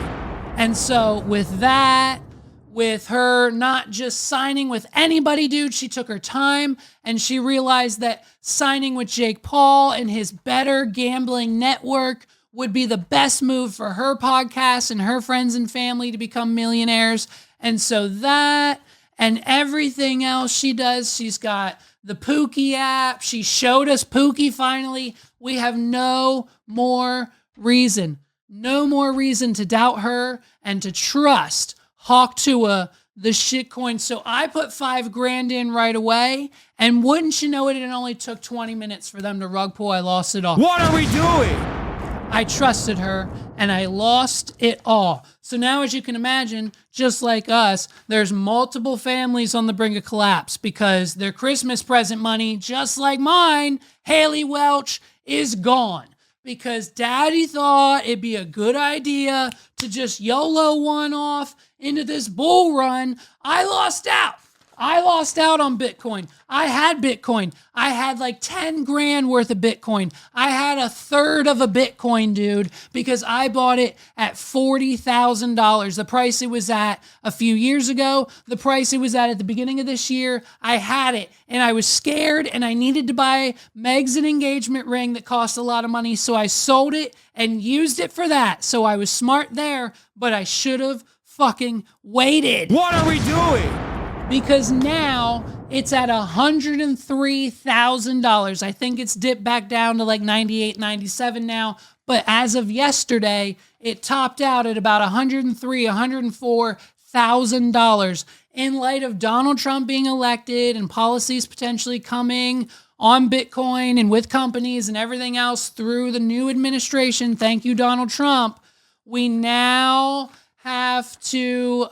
And so with that, with her not just signing with anybody, dude, she took her time and she realized that signing with Jake Paul and his Better Gambling Network would be the best move for her podcast and her friends and family to become millionaires. And so that and everything else she does, she's got the Pookie app. She showed us Pookie finally. We have no more reason to doubt her and to trust Hawk Tua, the shitcoin. So I put $5,000 in right away. And wouldn't you know it, it only took 20 minutes for them to rug pull. I lost it all. What are we doing? I trusted her and I lost it all. So now, as you can imagine, just like us, there's multiple families on the brink of collapse because their Christmas present money, just like mine, Haley Welch, is gone. Because daddy thought it'd be a good idea to just YOLO one off into this bull run. I lost out. I lost out on Bitcoin. I had Bitcoin. I had like 10 grand worth of Bitcoin. I had a third of a Bitcoin, dude, because I bought it at $40,000. The price it was at a few years ago, the price it was at the beginning of this year, I had it and I was scared and I needed to buy Meg's an engagement ring that cost a lot of money. So I sold it and used it for that. So I was smart there, but I should have fucking waited. What are we doing? Because now it's at $103,000. I think it's dipped back down to like 98, 97 now. But as of yesterday, it topped out at about $104,000 in light of Donald Trump being elected and policies potentially coming on Bitcoin and with companies and everything else through the new administration. Thank you, Donald Trump. We now have to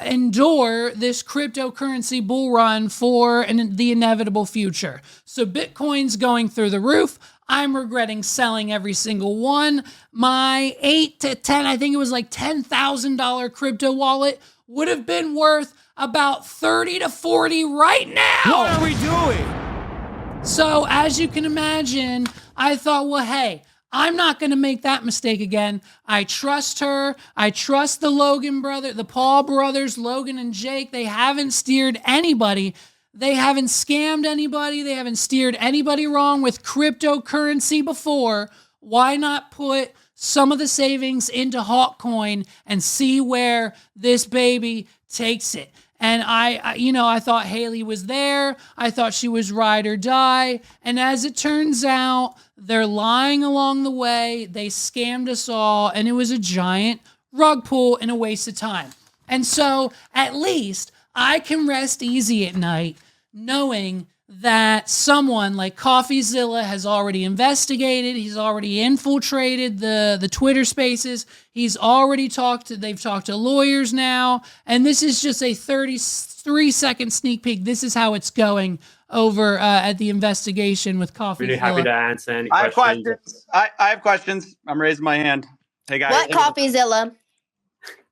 endure this cryptocurrency bull run for the inevitable future. So Bitcoin's going through the roof. I'm regretting selling every single one. My 8 to 10, I think it was like $10,000 crypto wallet would have been worth about 30 to 40 right now. What are we doing? So as you can imagine, I thought, well, hey, I'm not going to make that mistake again. I trust her. I trust the Paul brothers, Logan and Jake. They haven't steered anybody. They haven't scammed anybody. They haven't steered anybody wrong with cryptocurrency before. Why not put some of the savings into Hawkcoin and see where this baby takes it? And I thought Haley was there. I thought she was ride or die. And as it turns out, they're lying along the way. They scammed us all. And it was a giant rug pull and a waste of time. And so at least I can rest easy at night knowing that someone like CoffeeZilla has already investigated. He's already infiltrated the Twitter spaces. They've talked to lawyers now. And this is just a 33-second sneak peek. This is how it's going over at the investigation with CoffeeZilla. Really happy to answer any questions. I have questions. I'm raising my hand. Hey guys. What CoffeeZilla?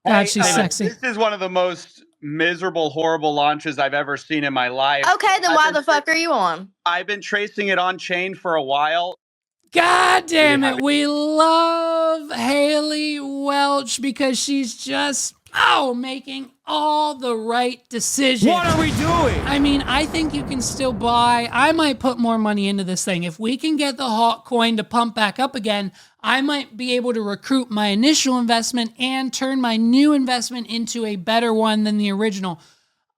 God, she's sexy. This is one of the most miserable, horrible launches I've ever seen in my life. Okay, then why the fuck are you on? I've been tracing it on chain for a while. God damn it. We love Haley Welch because she's just, making all the right decisions. What are we doing? I mean, I think you can still buy. I might put more money into this thing. If we can get the Hawk coin to pump back up again, I might be able to recruit my initial investment and turn my new investment into a better one than the original.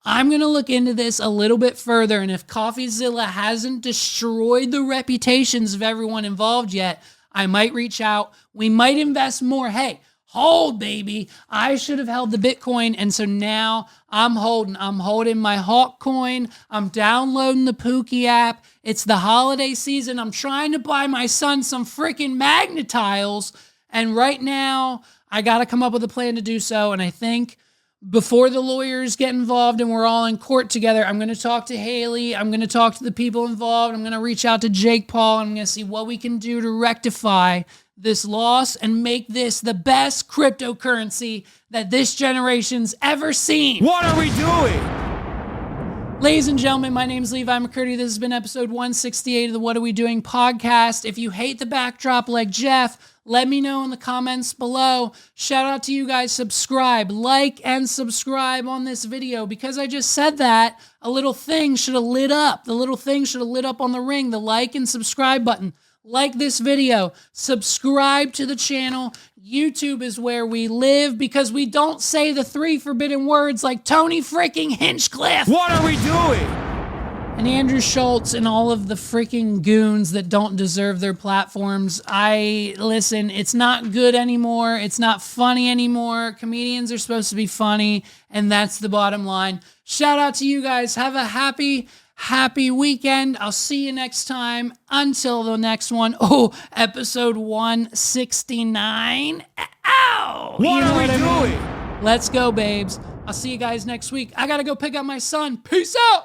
I'm going to look into this a little bit further, and if CoffeeZilla hasn't destroyed the reputations of everyone involved yet, I might reach out. We might invest more. Hey, hold, baby. I should have held the Bitcoin, and so now I'm holding my Hawk coin. I'm downloading the Pookie app. It's the holiday season. I'm trying to buy my son some freaking magnetiles, and right now I got to come up with a plan to do so, and I think before the lawyers get involved and we're all in court together, I'm going to talk to Haley. I'm going to talk to the people involved. I'm going to reach out to Jake Paul. I'm going to see what we can do to rectify this loss and make this the best cryptocurrency that this generation's ever seen. What are we doing? Ladies and gentlemen, my name is Levi McCurdy. This has been episode 168 of the What Are We Doing podcast. If you hate the backdrop like Jeff, let me know in the comments below. Shout out to you guys. Subscribe, like, and subscribe on this video. Because I just said that, a little thing should have lit up. The little thing should have lit up on the ring, the like and subscribe button. Like this video, subscribe to the channel. YouTube is where we live because we don't say the 3 forbidden words like Tony freaking Hinchcliffe. What are we doing? And Andrew Schultz and all of the freaking goons that don't deserve their platforms. Listen, it's not good anymore. It's not funny anymore. Comedians are supposed to be funny, and that's the bottom line. Shout out to you guys. Have a happy weekend. I'll see you next time. Until the next one. Episode 169. Ow! What are we doing? Let's go, babes. I'll see you guys next week. I gotta go pick up my son. Peace out!